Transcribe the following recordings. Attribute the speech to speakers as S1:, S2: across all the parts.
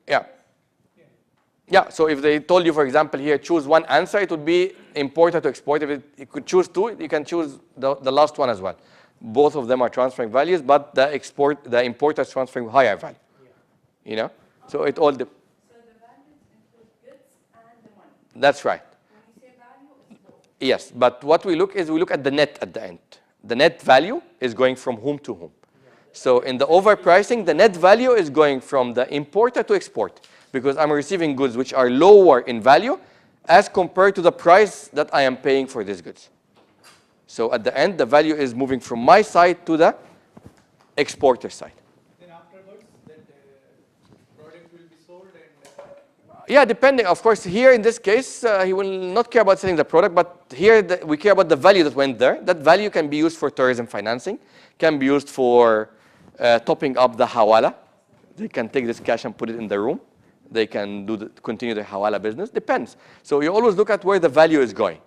S1: Yeah. Yeah, so if they told you, for example, here, choose one answer, it would be importer to exporter. If you could choose two, you can choose the last one as well. Both of them are transferring values, but the importer is transferring higher value. Yeah. You know? So it all
S2: So the values include goods and the money.
S1: That's right.
S2: When you say value, it's both.
S1: Yes, but what we look at the net at the end. The net value is going from whom to whom. So in the overpricing, the net value is going from the importer to export, because I'm receiving goods which are lower in value as compared to the price that I am paying for these goods. So at the end, the value is moving from my side to the exporter side.
S3: Then afterwards, that product will be sold and...
S1: Yeah, depending. Of course, here in this case, he will not care about selling the product, but here we care about the value that went there. That value can be used for tourism financing, can be used for topping up the hawala. They can take this cash and put it in the room. They can continue the hawala business. Depends. So you always look at where the value is going.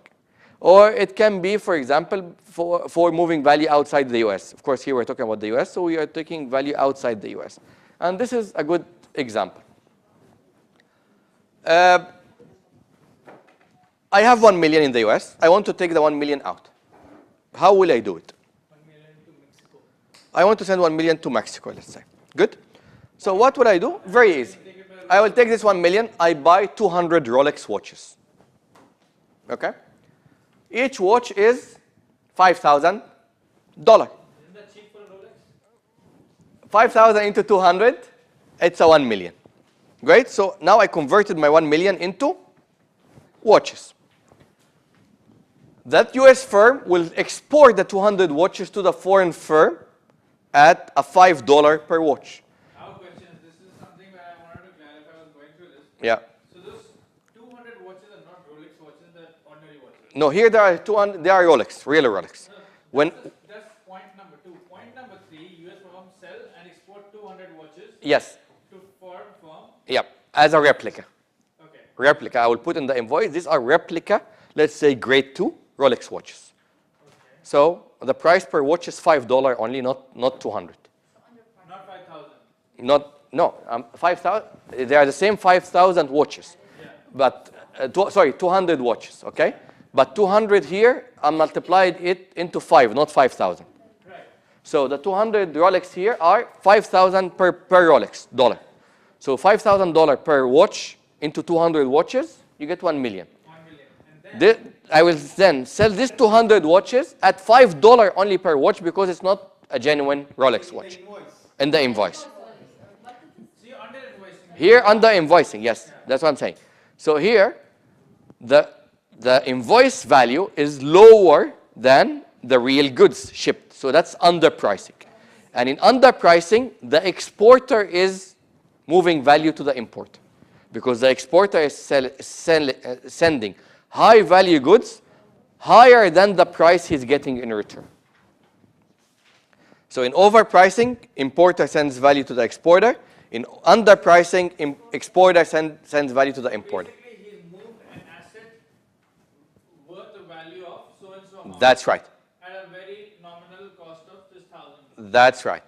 S1: Or it can be, for example, for moving value outside the US. Of course, here we're talking about the US, so we are taking value outside the US. And this is a good example. I have 1 million in the US. I want to take the 1 million out. How will I do it?
S3: 1 million to Mexico.
S1: I want to send 1 million to Mexico, let's say. Good? So what would I do? Very easy. I will take this 1 million. I buy 200 Rolex watches. Okay? Each watch is $5,000.
S3: Isn't that cheap for a Rolex?
S1: 5,000 into 200, it's a 1 million. Great? So now I converted my 1 million into watches. That US firm will export the 200 watches to the foreign firm at a $5 per watch.
S3: I have a question. This is something that I wanted to clarify. I was going through this.
S1: Yeah.
S3: So those 200 watches are not Rolex watches, they're ordinary watches.
S1: No, here there are 200, they are Rolex, real Rolex. When
S3: That's point number 2. Point number 3, US firm sell and export 200 watches
S1: yes,
S3: to foreign firm.
S1: yeah, as a replica.
S3: Okay.
S1: Replica, I will put in the invoice. These are replica, let's say grade 2 Rolex watches.
S3: Okay.
S1: So the price per watch is $5 only, not 200.
S3: Not 5,000.
S1: No, 5,000. They are the same 5,000 watches,
S3: Yeah.
S1: but 200 watches. Okay, but 200 here, I multiplied it into 5, not 5,000.
S3: Right.
S1: So the 200 Rolex here are 5,000 per Rolex dollar. So $5,000 per watch into 200 watches, you get 1 million.
S3: 1 million. And then
S1: I will then sell these 200 watches at $5 only per watch, because it's not a genuine Rolex watch in the invoice.
S3: so you're under invoicing.
S1: Here under invoicing, yes, that's what I'm saying. So here, the invoice value is lower than the real goods shipped. So that's underpricing. And in underpricing, the exporter is moving value to the importer, because the exporter is sending high value goods higher than the price he's getting in return. So in overpricing, importer sends value to the exporter. In underpricing, exporter sends value to the importer.
S3: Basically, he's moved an asset worth the value of so and so amount
S1: That's right.
S3: at a very nominal cost of just 1,000.
S1: That's right.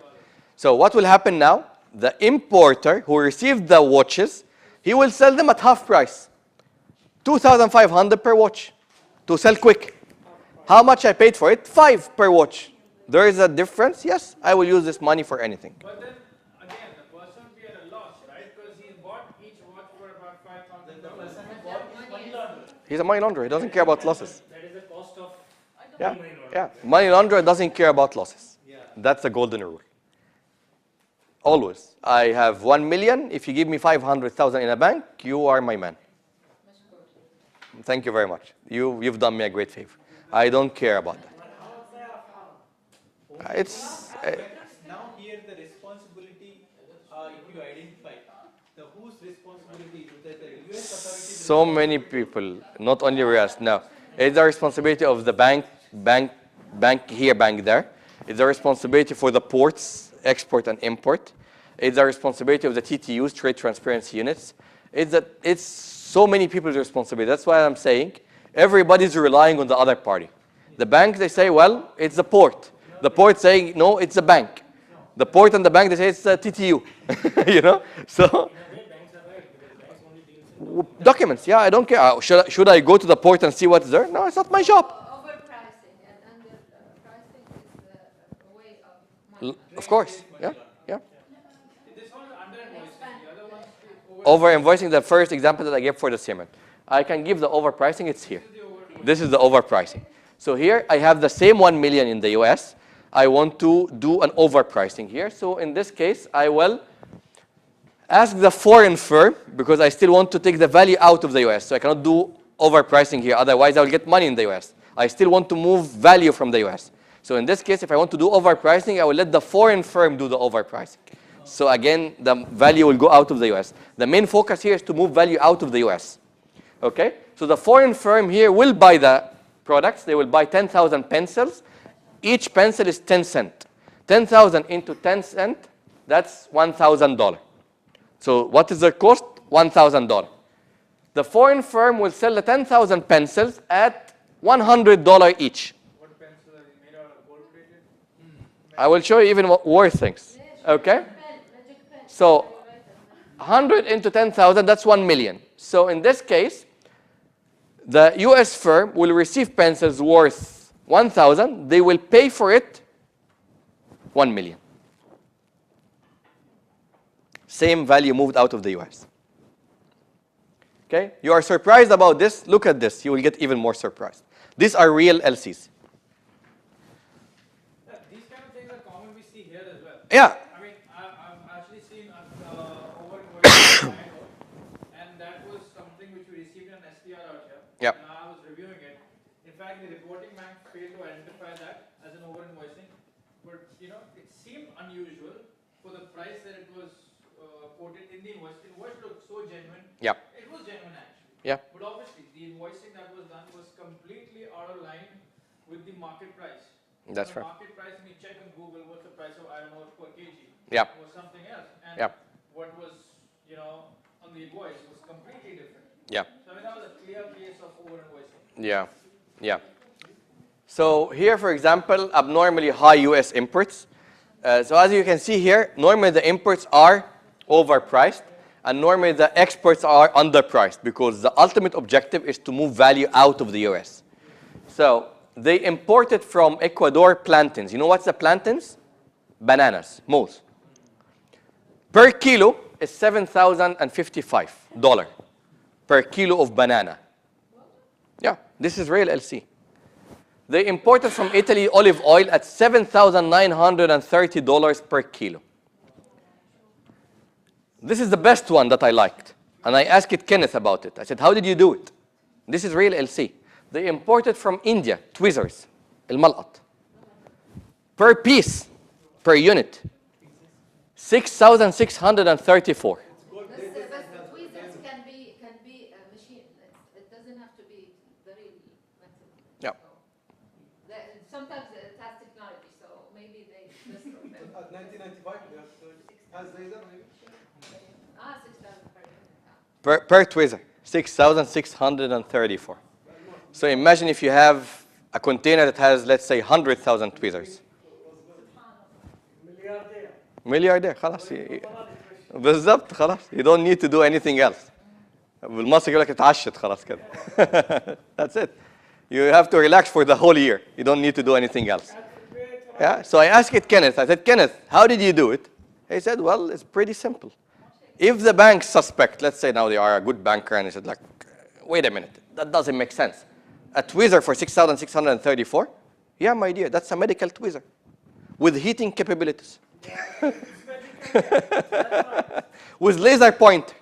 S1: So what will happen now? The importer who received the watches, he will sell them at half price. 2,500 per watch to sell quick. How much I paid for it? 5 per watch. There is a difference? Yes, I will use this money for anything.
S3: But then, again, the person will be at a loss, right? Because he's bought each watch for about $5,000.
S1: He's a money launderer. He doesn't care about losses.
S3: That is the cost of
S1: Yeah, yeah. Money launderer doesn't care about losses. That's the golden rule. Always. I have 1 million. If you give me 500,000 in a bank, you are my man. Thank you very much. You've done me a great favor. I don't care about that. It's
S4: Now here the responsibility, if you identify, the whose responsibility is that the US authority.
S1: so many people, not only Riyadh. No, it's the responsibility of the bank here, bank there. It's the responsibility for the ports, export and import. It's the responsibility of the TTUs, trade transparency units. It's so many people's responsibility. That's why I'm saying everybody's relying on the other party. The bank, they say, well, it's the port. The port saying, no, it's the bank. The port and the bank, they say it's the TTU. You know? So, Documents, yeah, I don't care. Should I go to the port and see what's there? No, it's not my job.
S2: Overpricing and underpricing is a way of money.
S1: Of course, yeah, yeah.
S3: This one is under invoicing, the other one is over.
S1: Over invoicing, the first example that I gave for the cement. I can give the overpricing, it's here. This is the overpricing. So here I have the same 1 million in the US. I want to do an overpricing here. So in this case, I will ask the foreign firm, because I still want to take the value out of the US. So I cannot do overpricing here. Otherwise, I will get money in the US. I still want to move value from the US. So in this case, if I want to do overpricing, I will let the foreign firm do the overpricing. So again, the value will go out of the US. The main focus here is to move value out of the US. Okay? So the foreign firm here will buy the products. They will buy 10,000 pencils. Each pencil is 10 cents. 10,000 into 10 cents, that's $1,000. So what is the cost? $1,000. The foreign firm will sell the 10,000 pencils at $100 each.
S3: What pencil are made out of gold plated?
S1: I will show you even worse things. Okay?
S2: Magic pen.
S1: So 100 into 10,000, that's 1 million. So in this case, the US firm will receive pencils worth 1,000. They will pay for it 1 million. Same value moved out of the US. Okay? You are surprised about this? Look at this. You will get even more surprised. These are real LCs.
S3: These kind of things are common we see here as well.
S1: Yeah.
S3: I mean, I've actually seen over-invoicing, and that was something which we received an STR out here.
S1: Yep.
S3: And I was reviewing it. In fact, the reporting bank failed to identify that as an over-invoicing. But, you know, it seemed unusual for the price that it was quoted in the invoice. The invoice looked so genuine.
S1: Yep.
S3: It was genuine actually.
S1: Yeah.
S3: But obviously, the invoicing that was done was completely out of line with the market price.
S1: That's
S3: the
S1: right.
S3: market price, when you check on Google, what's the price of iron ore per kg?
S1: Yep.
S3: Was something else. And
S1: Yep.
S3: what was, you know, on the invoice was completely different.
S1: Yeah.
S3: So I mean, that was a clear case of over-invoicing.
S1: Yeah. Yeah. So here, for example, abnormally high US imports. So as you can see here, normally the imports are overpriced, and normally the exports are underpriced, because the ultimate objective is to move value out of the US. So they imported from Ecuador plantains. You know what's the plantains? Bananas, moles. Per kilo is $7,055 per kilo of banana. Yeah, this is real LC. They imported from Italy olive oil at $7,930 per kilo. This is the best one that I liked. And I asked Kenneth about it. I said, how did you do it? This is real LC. They imported from India, tweezers, al-mal'at. Per piece, per unit, 6,634.
S2: But the tweezers can be a machine. It doesn't have to be very metal.
S1: Yeah.
S2: Sometimes it has technology, so maybe they just
S4: 1995, has laser maybe?
S2: 6,000 per unit.
S1: Per tweezer, 6,634. So imagine if you have a container that has, let's say, 100,000 tweezers. ملياردير خلاص بالضبط خلاص. You don't need to do anything else. بالمصري يقول لك اتعشت خلاص كده. That's it. You have to relax for the whole year. You don't need to do anything else. Yeah. So I asked Kenneth. I said, Kenneth, how did you do it? He said, well, it's pretty simple. If the banks suspect, let's say now they are a good banker, and he said, like, wait a minute, that doesn't make sense. A tweezer for 6,634? Yeah, my dear, that's a medical tweezer with heating capabilities. With laser point.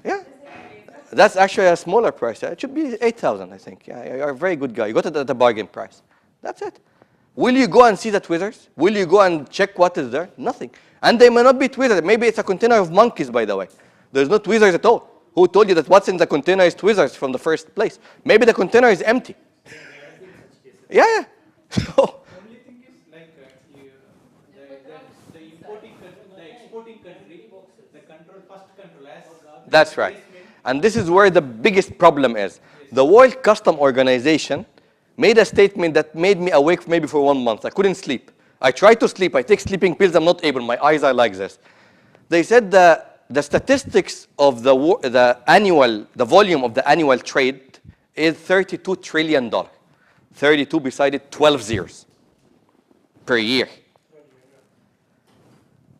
S1: Yeah. That's actually a smaller price. It should be 8,000, I think. Yeah, you're a very good guy. You got it at the bargain price. That's it. Will you go and see the tweezers? Will you go and check what is there? Nothing. And they may not be tweezers. Maybe it's a container of monkeys, by the way. There's no tweezers at all. Who told you that what's in the container is tweezers from the first place? Maybe the container is empty. Yeah, yeah. So,
S4: Only thing is like the importing country, the exporting country, the first control as
S1: that's right. And this is where the biggest problem is. The World Customs Organization made a statement that made me awake maybe for 1 month. I couldn't sleep. I tried to sleep. I take sleeping pills. I'm not able. My eyes are like this. They said the the statistics of the volume of the annual trade is $32 trillion. 32 beside it, 12 zeros per year.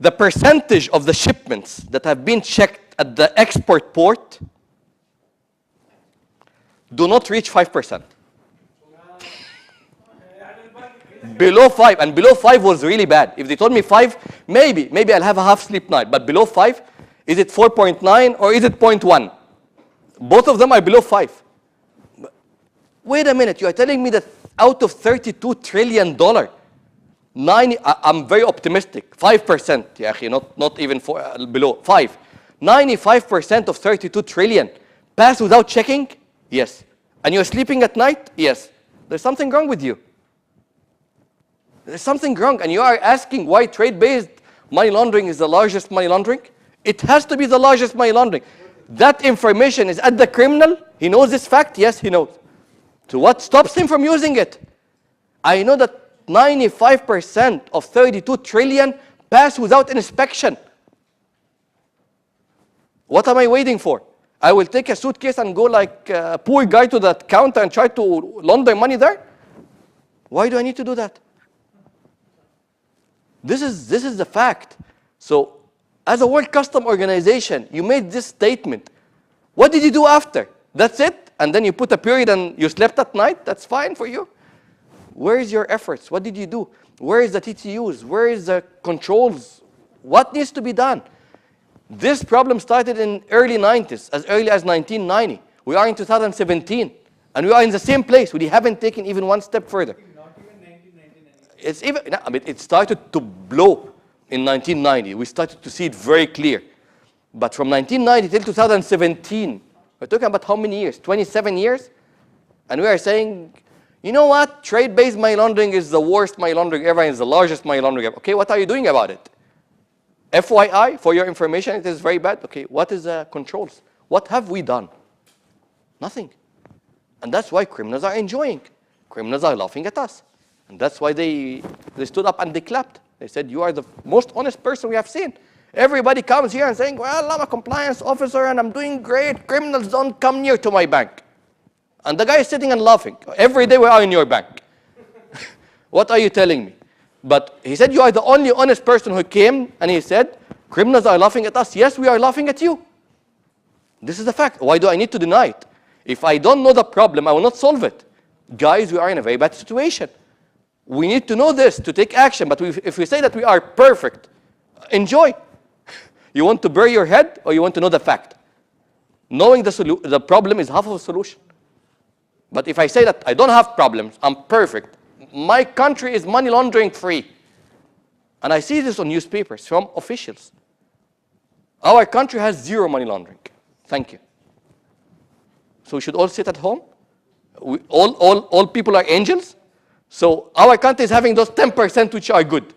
S1: The percentage of the shipments that have been checked at the export port do not reach 5%. Below 5, and below 5 was really bad. If they told me 5, maybe I'll have a half sleep night. But below 5, is it 4.9 or is it 0.1? Both of them are below 5. Wait a minute, you are telling me that out of $32 trillion, I'm very optimistic, 5%, yeah, not even below, 5. 95% of 32 trillion pass without checking? Yes. And you're sleeping at night? Yes. There's something wrong with you. There's something wrong, and you are asking why trade-based money laundering is the largest money laundering? It has to be the largest money laundering. That information is at the criminal. He knows this fact? Yes, he knows. So what stops him from using it? I know that 95% of 32 trillion pass without inspection. What am I waiting for? I will take a suitcase and go like a poor guy to that counter and try to launder money there? Why do I need to do that? This is the fact. So, as a World Customs Organization, you made this statement. What did you do after? That's it? And then you put a period and you slept at night? That's fine for you? Where is your efforts? What did you do? Where is the TTUs? Where is the controls? What needs to be done? This problem started in early 90s, as early as 1990. We are in 2017, and we are in the same place. We haven't taken even one step further.
S4: Not even 1999.
S1: It's even, I mean, it started to blow in 1990. We started to see it very clear. But from 1990 till 2017, we're talking about how many years? 27 years? And we are saying, you know what? Trade-based money laundering is the worst money laundering ever and is the largest money laundering ever. Okay, what are you doing about it? FYI, for your information, it is very bad. Okay, what is the controls? What have we done? Nothing. And that's why criminals are enjoying. Criminals are laughing at us. And that's why they stood up and they clapped. They said, you are the most honest person we have seen. Everybody comes here and saying, well, I'm a compliance officer and I'm doing great. Criminals don't come near to my bank. And the guy is sitting and laughing. Every day we are in your bank. What are you telling me? But he said, you are the only honest person who came, and he said, criminals are laughing at us. Yes, we are laughing at you. This is the fact. Why do I need to deny it? If I don't know the problem, I will not solve it. Guys, we are in a very bad situation. We need to know this to take action. But if we say that we are perfect, enjoy. You want to bury your head, or you want to know the fact? Knowing the problem is half of the solution. But if I say that I don't have problems, I'm perfect, my country is money laundering free. And I see this on newspapers from officials. Our country has zero money laundering. Thank you. So we should all sit at home? All people are angels? So our country is having those 10% which are good.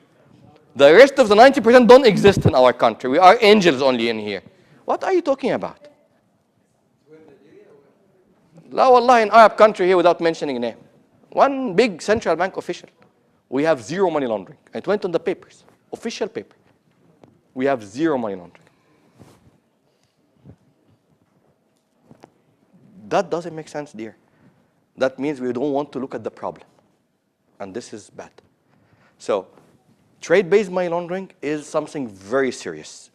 S1: The rest of the 90% don't exist in our country. We are angels only in here. What are you talking about? La wallah, in Arab country here without mentioning a name. One big central bank official. We have zero money laundering. It went on the papers, official paper. We have zero money laundering. That doesn't make sense, dear. That means we don't want to look at the problem. And this is bad. So, trade-based money laundering is something very serious,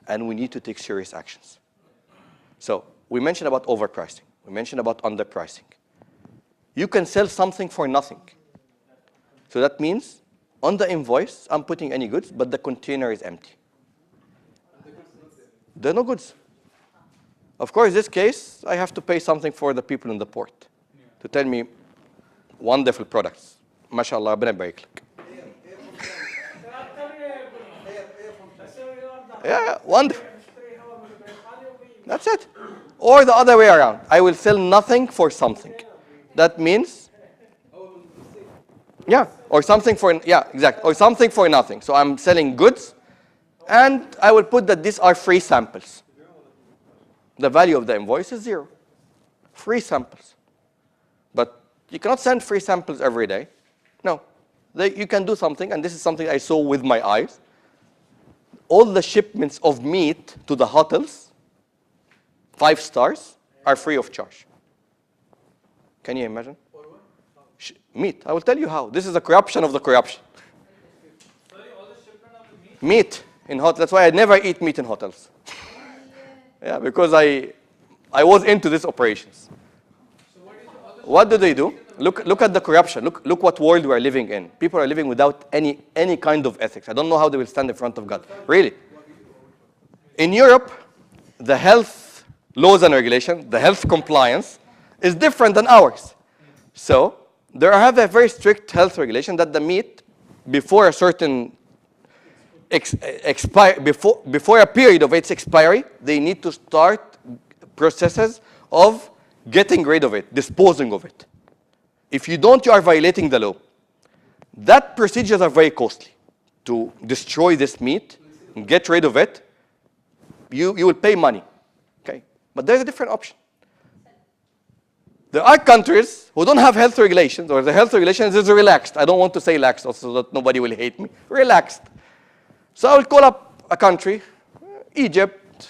S1: and we need to take serious actions. So, we mentioned about overpricing. We mentioned about underpricing. You can sell something for nothing. So that means on the invoice, I'm putting any goods, but the container is empty. There are no goods. Of course, in this case, I have to pay something for the people in the port to tell me wonderful products. MashaAllah, Rabbana barik lak. Yeah, wonderful. That's it. Or the other way around. I will sell nothing for something. That means, yeah, or something for, yeah, exactly, or something for nothing. So I'm selling goods, and I will put that these are free samples. The value of the invoice is zero. Free samples. But you cannot send free samples every day. No. You can do something, and this is something I saw with my eyes. all the shipments of meat to the hotels, 5 stars, are free of charge. Can you imagine? Meat. I will tell you how. This is the corruption of the corruption.
S3: Sorry, all the shipment of the meat?
S1: Meat in hotels. That's why I never eat meat in hotels. Yeah, because I was into these operations.
S3: So what is the other?
S1: What do they do? Look at the corruption. Look what world we are living in. People are living without any kind of ethics. I don't know how they will stand in front of God. Really. In Europe, the health laws and regulations, the health compliance is different than ours. So there have a very strict health regulation that the meat before a certain before a period of its expiry, they need to start processes of getting rid of it, disposing of it. If you don't, you are violating the law. That procedures are very costly. To destroy this meat and get rid of it, you will pay money. Okay? But there's a different option. There are countries who don't have health regulations, or the health regulations is relaxed. I don't want to say lax also so that nobody will hate me. Relaxed. So I will call up a country, Egypt,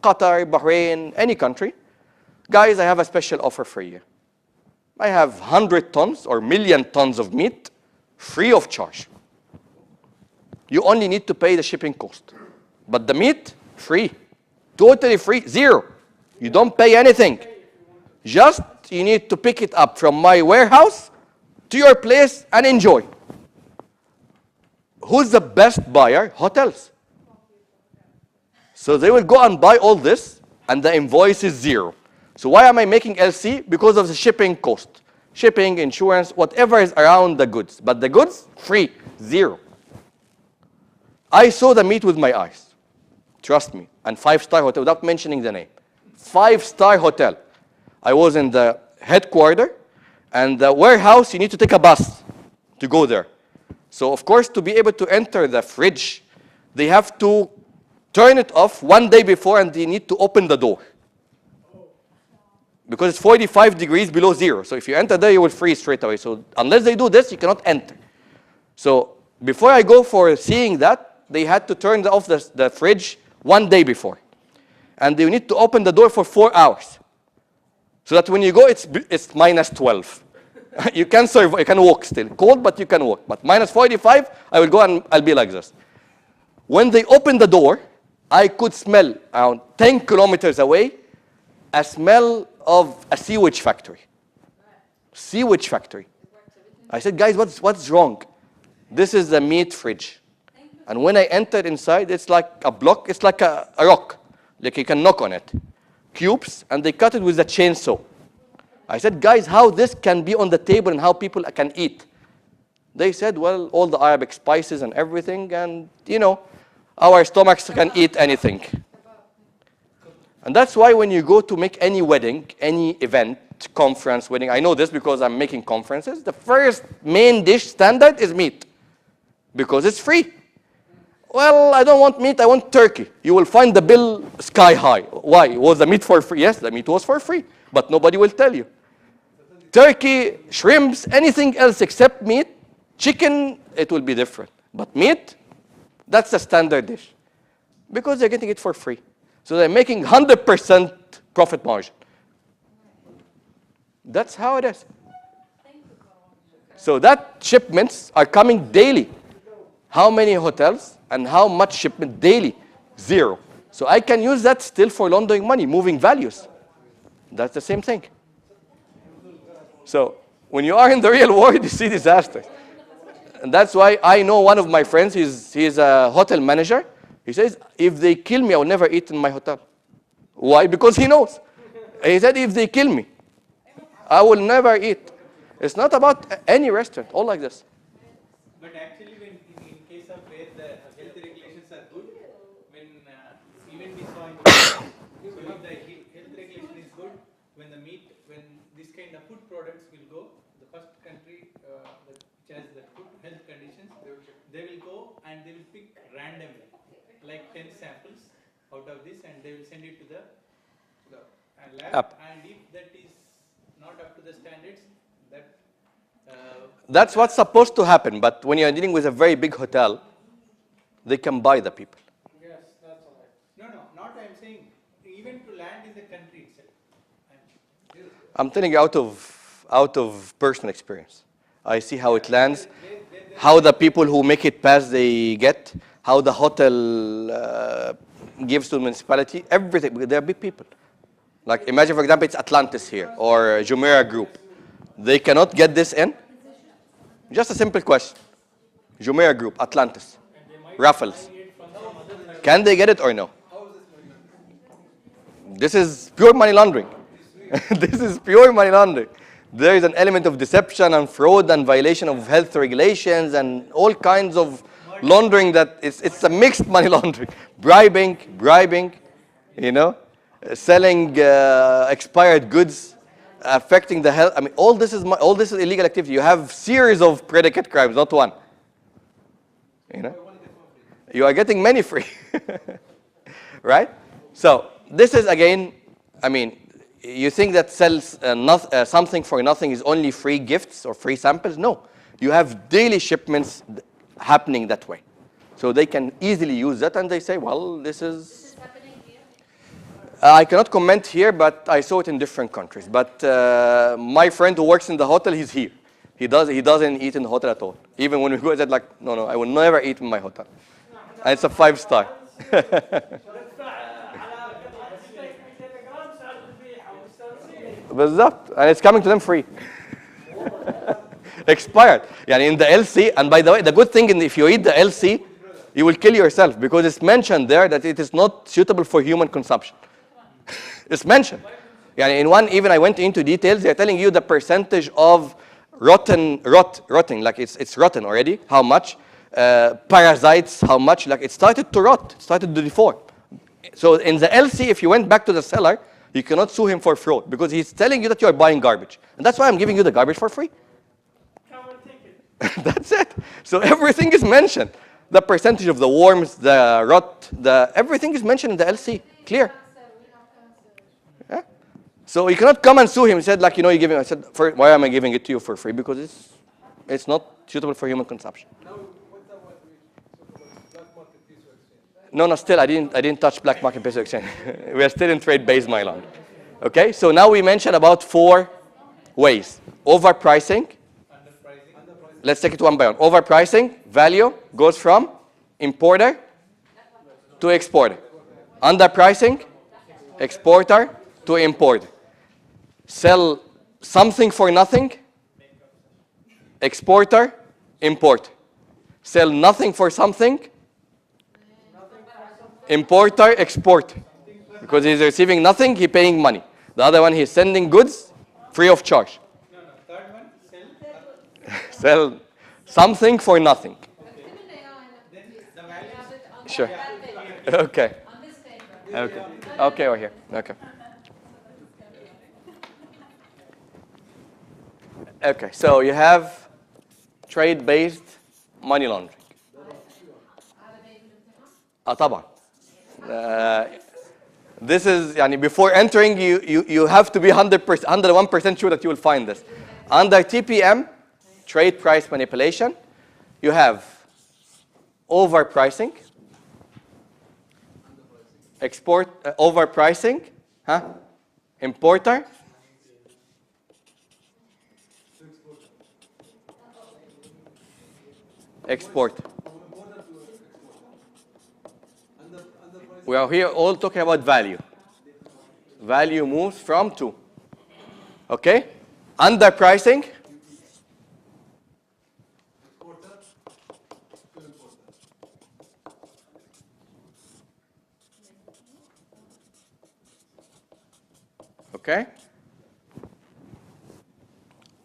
S1: Qatar, Bahrain, any country. Guys, I have a special offer for you. I have 100 tons or million tons of meat free of charge. You only need to pay the shipping cost. But the meat, free. Totally free, zero. You don't pay anything. Just you need to pick it up from my warehouse to your place and enjoy. Who's the best buyer? Hotels. So they will go and buy all this, and the invoice is zero. So why am I making LC? Because of the shipping cost. Shipping, insurance, whatever is around the goods. But the goods, free, zero. I saw the meat with my eyes. Trust me. And 5-star hotel, without mentioning the name. 5-star hotel. I was in the headquarters, and the warehouse, you need to take a bus to go there. So, of course, to be able to enter the fridge, they have to turn it off one day before, and they need to open the door. Because it's 45 degrees below zero. So if you enter there, you will freeze straight away. So unless they do this, you cannot enter. So before I go for seeing that, they had to turn off the fridge one day before. And they need to open the door for 4 hours. So that when you go, it's minus 12. You can survive, you can walk still. Cold, but you can walk. But minus 45, I will go and I'll be like this. When they opened the door, I could smell around 10 kilometers away a smell of a sewage factory. Sewage factory. I said, guys, what's wrong? This is the meat fridge. And when I entered inside, it's like a block, it's like a rock. Like you can knock on it. Cubes, and they cut it with a chainsaw. I said, guys, how this can be on the table and how people can eat? They said, well, all the Arabic spices and everything, and, you know, our stomachs can eat anything. And that's why when you go to make any wedding, any event, conference, wedding, I know this because I'm making conferences, the first main dish standard is meat. Because it's free. Well, I don't want meat, I want turkey. You will find the bill sky high. Why? Was the meat for free? Yes, the meat was for free. But nobody will tell you. Turkey, shrimps, anything else except meat, chicken, it will be different. But meat, that's the standard dish. Because they're getting it for free. So they're making 100% profit margin. That's how it is. So that shipments are coming daily. How many hotels and how much shipment daily? Zero. So I can use that still for laundering money, moving values. That's the same thing. So when you are in the real world, you see disasters. And that's why I know one of my friends, he's a hotel manager. He says, if they kill me, I will never eat in my hotel. Why? Because he knows. He said, if they kill me, I will never eat. It's not about any restaurant, all like this.
S4: But actually, when in case of where the health regulations are good, when even we saw in the so if the health regulation is good, when this kind of food products will go, the first country which has the good health conditions, they will go and they will pick randomly, like 10 samples out of this, and they will send it to the lab. And if that is not up to the standards,
S1: that's what's supposed to happen. But when you're dealing with a very big hotel, they can buy the people. I'm telling you out of personal experience. I see how it lands, how the people who make it pass they get, how the hotel gives to the municipality, everything. They're big people. Like imagine, for example, it's Atlantis here or Jumeirah Group. They cannot get this in. Just a simple question. Jumeirah Group, Atlantis, Raffles. Can they get it or no? This is pure money laundering. This is pure money laundering. There is an element of deception and fraud and violation of health regulations and all kinds of laundering that it's a mixed money laundering. Bribing, you know, selling expired goods, affecting the health. I mean, all this is illegal activity. You have series of predicate crimes, not one. You know, you are getting many free, right? So this is again, I mean, you think that sells something for nothing is only free gifts or free samples? No, you have daily shipments happening that way. So they can easily use that and they say, well, this is
S2: happening here.
S1: I cannot comment here, but I saw it in different countries. But my friend who works in the hotel, he's here. He doesn't eat in the hotel at all. Even when we go, I said like, no, I will never eat in my hotel. And it's a 5-star. بالظبط, and it's coming to them free. Expired. يعني in the LC, and by the way, the good thing is if you eat the LC, you will kill yourself because it's mentioned there that it is not suitable for human consumption. It's mentioned. يعني in one, even I went into details, they're telling you the percentage of rotting, like it's rotten already, how much, parasites, how much, like it started to rot, it started to deform. So in the LC, if you went back to the seller, you cannot sue him for fraud because he's telling you that you are buying garbage. And that's why I'm giving you the garbage for free.
S3: Come and take it.
S1: That's it. So everything is mentioned. The percentage of the worms, the rot, everything is mentioned in the LC. Clear. Yeah. So you cannot come and sue him. He said, like, you know, you give him. I said, why am I giving it to you for free? Because it's not suitable for human consumption. No, still, I didn't touch black market peso exchange. We are still in trade-based money laundering. Okay, so now we mentioned about 4 ways. Overpricing. Let's take it one by one. Overpricing, value, goes from importer to exporter. Underpricing, exporter to importer. Sell something for nothing, exporter, importer. Sell nothing for something, importer, exporter. Because he's receiving nothing, he's paying money. The other one, he's sending goods free of charge.
S4: No, third one,
S1: Sell something for nothing.
S4: then the value.
S1: Sure. Okay. Okay, over here. Okay. Okay, so you have trade-based money laundering. طبعا. This is, يعني before entering, you have to be 101% sure that you will find this. Under TPM, trade price manipulation, you have overpricing, overpricing, importer, export. We are here all talking about value. Value moves from to. Okay? Underpricing. Okay?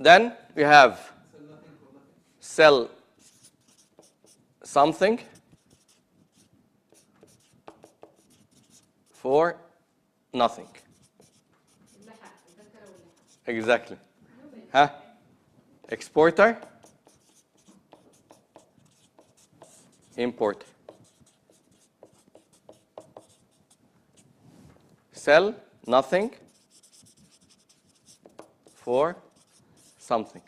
S1: Then we have sell something for nothing. Exactly. Exporter, import. Sell nothing for something.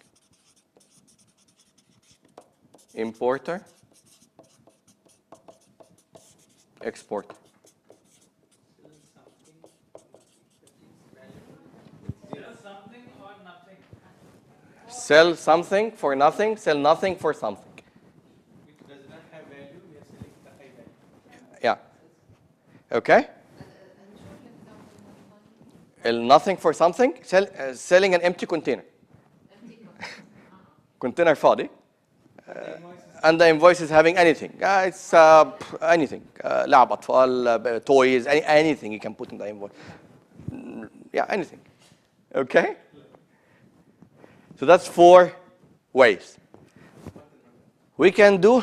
S1: Importer, export.
S3: Sell something
S1: Sell something for nothing, sell nothing for something.
S4: Which does not have value, we are selling the high value.
S1: Yeah. Okay? Nothing for something, selling an empty container. Container فاضي. And the invoice is having anything. It's anything. لعب أطفال, toys, anything you can put in the invoice. Yeah, anything. Okay? So that's 4 ways. We can do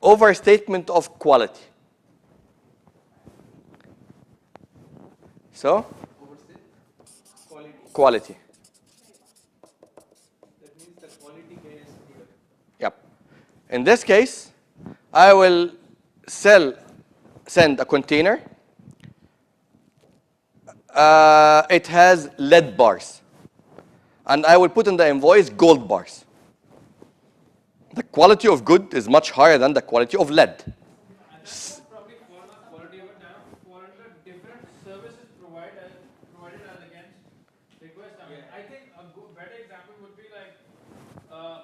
S1: overstatement of quality. So, quality.
S4: That means the quality gets screwed up.
S1: Yep. In this case, I will send a container. It has lead bars. And I will put in the invoice gold bars. The quality of good is much higher than the quality of lead.
S3: And that would probably fall under quality over time, fall under different services provided as against request. I mean, I think a better example would be like, so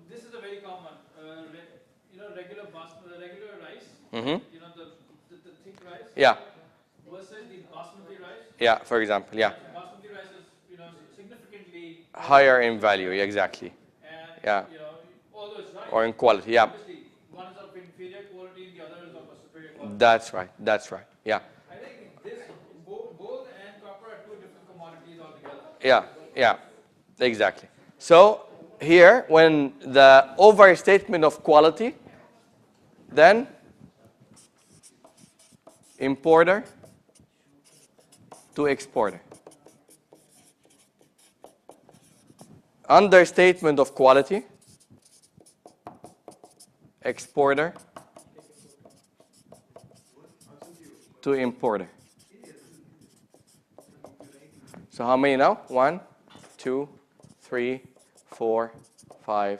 S3: this is a very common, regular rice, the thick rice.
S1: Yeah.
S3: Versus the basmati rice.
S1: Yeah, for example, yeah.
S3: Basmati rice is, significantly
S1: Higher in value, exactly.
S3: and,
S1: Yeah.
S3: although it's rice.
S1: Or in quality, yeah.
S3: Obviously, one is of inferior quality, the other is of a superior quality.
S1: That's right, that's right. Yeah.
S3: I think this gold and copper are two different commodities altogether.
S1: Yeah, yeah, exactly. So here, when the overstatement of quality, then importer to exporter. Understatement of quality, exporter to importer. So how many now? 1, 2, 3, 4, 5,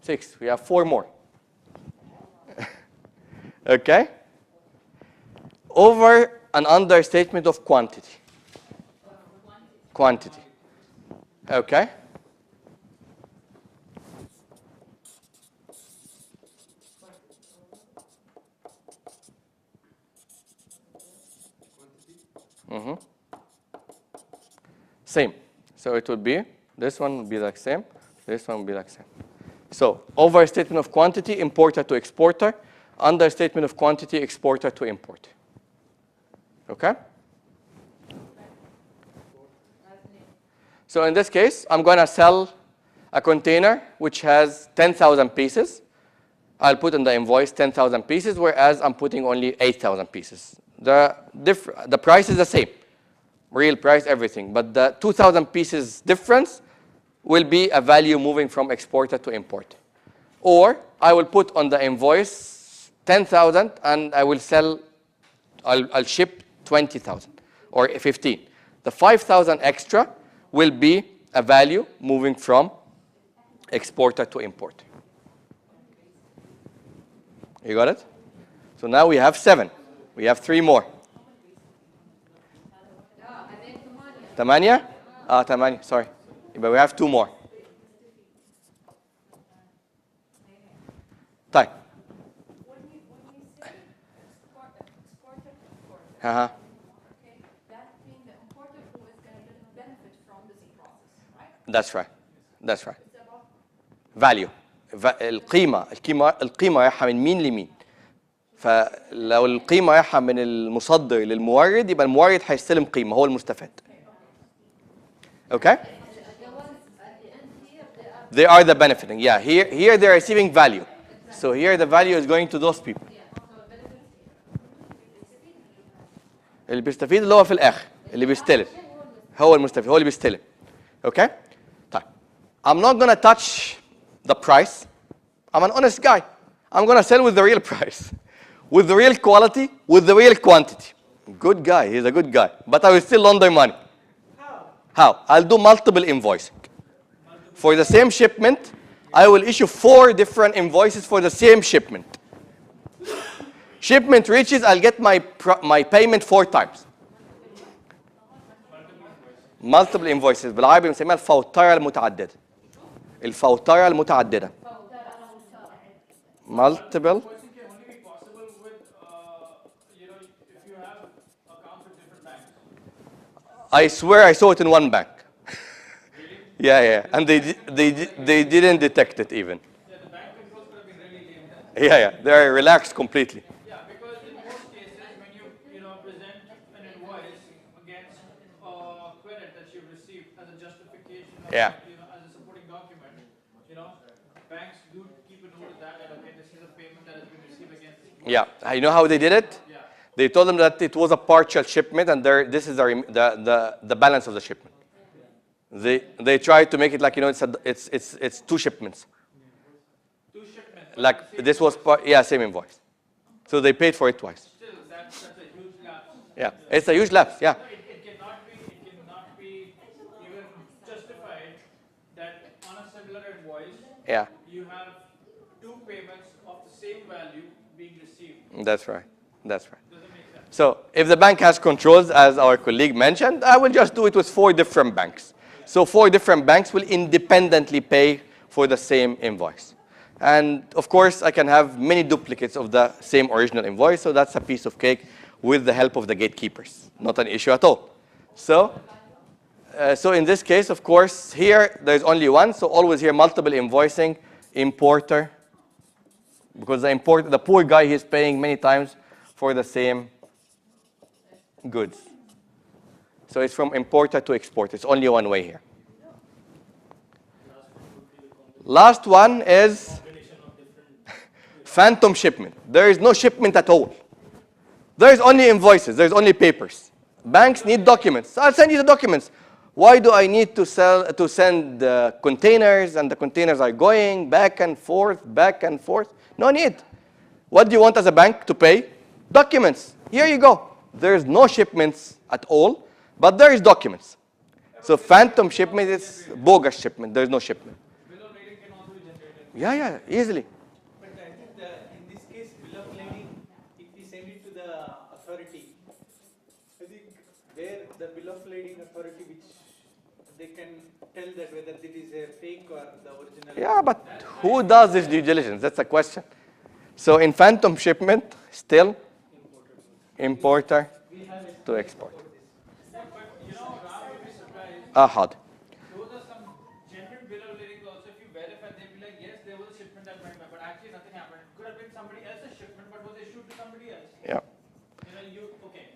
S1: 6. We have 4 more. Okay? Over and understatement of quantity. Quantity. Okay? Same. So it would be, this one would be like same, this one would be like same. So overstatement of quantity, importer to exporter, understatement of quantity, exporter to importer. Okay? So in this case, I'm going to sell a container which has 10,000 pieces. I'll put in the invoice 10,000 pieces, whereas I'm putting only 8,000 pieces. The price is the same. Real price, everything. But the 2,000 pieces difference will be a value moving from exporter to importer. Or I will put on the invoice 10,000 and I will sell, I'll ship 20,000 or 15. The 5,000 extra will be a value moving from exporter to importer. You got it? So now we have 7. We have 3 more. 8? 8, sorry. But we have 2 more. طيب.
S2: When we say exporter to importer,
S1: Uh-huh.
S2: okay, that being the importer who is going to benefit from this process, right?
S1: That's right. That's right.
S2: It's about
S1: value. القيمة رايحة من مين لمين. فلو القيمة رايحة من المصدر للمورد يبقى المورد هيستلم قيمة هو المستفاد. Okay?
S2: the ones at the end here,
S1: They are the benefiting. Yeah, here they're receiving value. So here the value is going to those people. اللي بيستفيد اللي هو في الآخر اللي بيستلم. هو المستفيد هو اللي بيستلم. Okay? طيب. I'm not going to touch the price. I'm an honest guy. I'm going to sell with the real price. With the real quality, with the real quantity. Good guy. He's a good guy. But I will still launder money. How? I'll do multiple invoicing. For the same shipment, I will issue 4 different invoices for the same shipment. Shipment reaches, I'll get my payment 4 times. multiple invoices بالعربي بنسميها الفوترة المتعددة. الفوترة المتعددة. Multiple.
S3: Invoicing can only be possible with, if you have accounts with different banks.
S1: I swear I saw it in one bank. Yeah, and they didn't detect it even.
S3: Yeah, the bank controls could have been really lame then.
S1: Yeah, they are relaxed completely.
S3: Yeah, because in most cases, when you present an invoice against credit that you've received as a justification, or,
S1: Yeah.
S3: as a supporting document, banks do keep a note of that, and okay, this is a payment that has been received against this invoice.
S1: Yeah, you know how they did it?
S3: Yeah.
S1: They told them that it was a partial shipment, and this is the balance of the shipment. They tried to make it like it's two shipments.
S3: Two shipments.
S1: Like this was same invoice. So they paid for it twice.
S3: Still, that's a huge lapse.
S1: Yeah, it's a huge lapse. Yeah.
S3: It cannot be even justified that on a similar invoice,
S1: Yeah,
S3: you have two payments of the same value being received.
S1: that's right. That's right.
S3: Doesn't make sense.
S1: So if the bank has controls, as our colleague mentioned, I will just do it with 4 different banks. So 4 different banks will independently pay for the same invoice. And of course, I can have many duplicates of the same original invoice, so that's a piece of cake with the help of the gatekeepers. Not an issue at all. So in this case, of course, here there's only one, so always here multiple invoicing, importer, because the poor guy, he's paying many times for the same goods. So it's from importer to exporter. It's only one way here. Last one is phantom shipment. There is no shipment at all. There is only invoices. There's only papers. Banks need documents. I'll send you the documents. Why do I need to send containers, and the containers are going back and forth, back and forth? No need. What do you want as a bank to pay? Documents. Here you go. There's no shipments at all, but there is documents. So phantom shipment is bogus shipment. There's no shipment.
S3: Bill of lading can also be generated.
S1: Yeah, easily.
S4: But I think in this case, bill of lading, if we send it to the authority, I think there the bill of lading authority, which they can tell that whether it is a fake or the original.
S1: Yeah, but who does this due diligence? That's the question. So in phantom shipment, still importer to export.
S3: Yeah, but Ram would be surprised.
S1: Ahad.
S3: Those are some genuine bill of lading also. If you verify, they'll be like, yes, there was a shipment that went by, but actually nothing happened. It could have been somebody else's shipment, but was issued to somebody else.
S1: Yeah.
S3: Okay.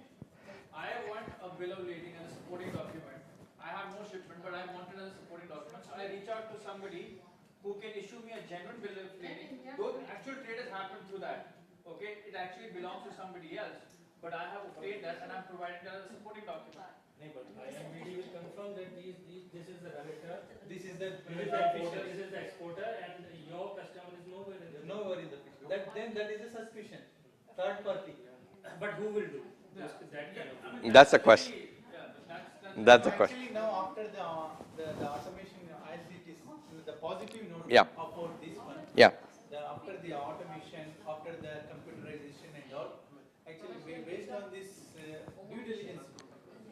S3: I want a bill of lading and a supporting document. I have no shipment, but I want it as a supporting document. So I reach out to somebody who can issue me a genuine bill of lading. Though actual trade has happened through that. Okay, it actually belongs to somebody else, but I have obtained that and I'm providing that as a supporting document.
S5: But IMBD will confirm that this is the remitter,
S4: This is the
S5: this is the official, this is the exporter, and your customer is nowhere in the.
S4: nowhere in the picture. That is a suspicion. Third party.
S5: But who will do? That kind of.
S1: That's the question.
S3: Yeah,
S1: That's the question.
S4: Actually, now after the automation, as it is the positive note
S1: Yeah.
S4: about this one.
S1: Yeah.
S4: After the automation, after the computerization and all, actually based on this due diligence,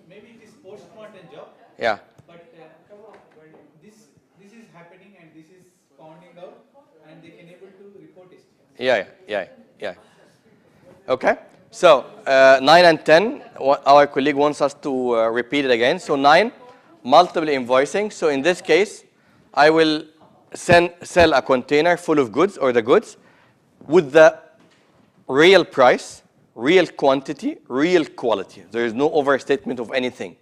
S4: maybe it is post-mortem job,
S1: Yeah.
S4: but this is happening and this is pounding out, and they can able to report it.
S1: Yeah. Okay. So 9 and 10, our colleague wants us to repeat it again. So 9, multiple invoicing. So in this case, I will sell a container full of goods or the goods with the real price, real quantity, real quality. There is no overstatement of anything.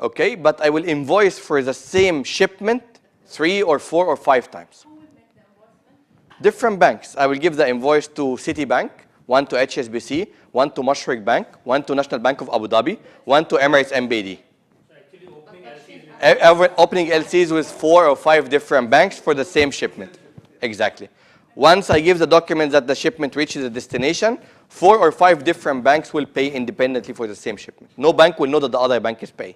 S1: Okay, but I will invoice for the same shipment 3 or 4 or 5 times. Different banks. I will give the invoice to Citibank, one to HSBC, one to Mashreq Bank, one to National Bank of Abu Dhabi, one to Emirates MBD.
S5: So actually opening LCs.
S1: Opening LCs with 4 or 5 different banks for the same shipment. Exactly. Once I give the document that the shipment reaches the destination, 4 or 5 different banks will pay independently for the same shipment. No bank will know that the other bank is paying.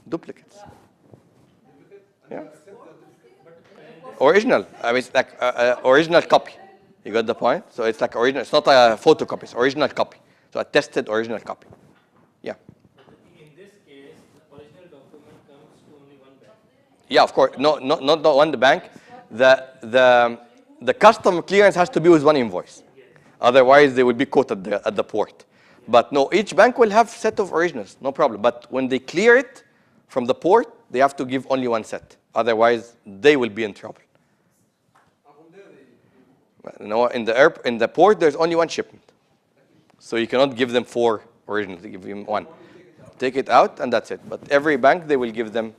S1: Duplicates. Yeah. Original. I mean, it's like original copy. You got the point? So it's like original. It's not a photocopy. It's original copy. So to a tested original copy. Yeah.
S5: In this case, the original document comes to only one bank.
S1: Yeah, of course. No, not one bank. The custom clearance has to be with one invoice. Otherwise, they will be caught at the port. But no, each bank will have set of originals, no problem. But when they clear it from the port, they have to give only one set. Otherwise, they will be in trouble. No, in the port, there's only one shipment. So you cannot give them 4 originals. You give them 1. Take it out, and that's it. But every bank, they will give them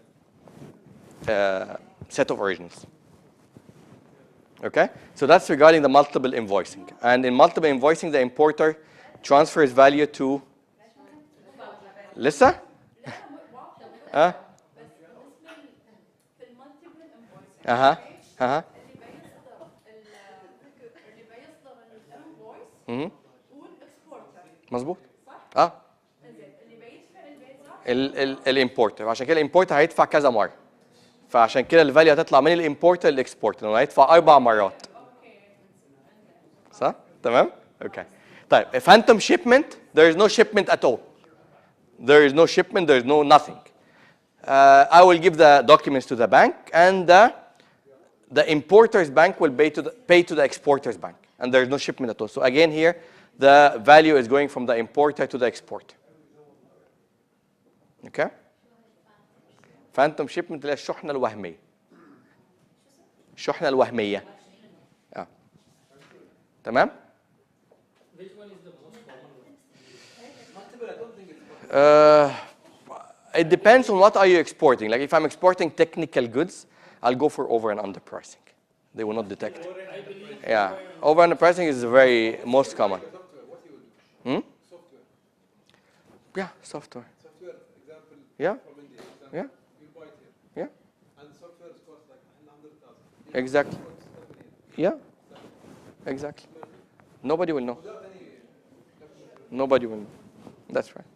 S1: set of originals. Okay? So that's regarding the multiple invoicing. And in multiple invoicing, the importer transfers value to لسه؟ ها؟ اها اها مظبوط الامبورتر عشان كده الامبورتر هيدفع كذا مره فعشان كده الفاليو هتطلع من الامبورتر للاكسبورتر لانه هيدفع 4 مرات صح تمام اوكي طيب a phantom shipment there is no shipment at all there is no shipment there is no nothing I will give the documents to the bank and the importer's bank will pay to the exporter's bank and there is no shipment at all so again here the value is going from the importer to the exporter okay phantom shipment اللي هي الشحنه الوهميه الشحنه الوهميه تمام
S5: Which one is the most common
S1: it depends on what are you exporting like if I'm exporting technical goods I'll go for over and under pricing they will not detect yeah over and under pricing is very most common yeah software
S6: example
S1: yeah
S6: from India
S1: yeah
S6: you buy it here
S1: yeah
S6: and software costs like 100,000
S1: exactly yeah exactly nobody will know nobody will know that's right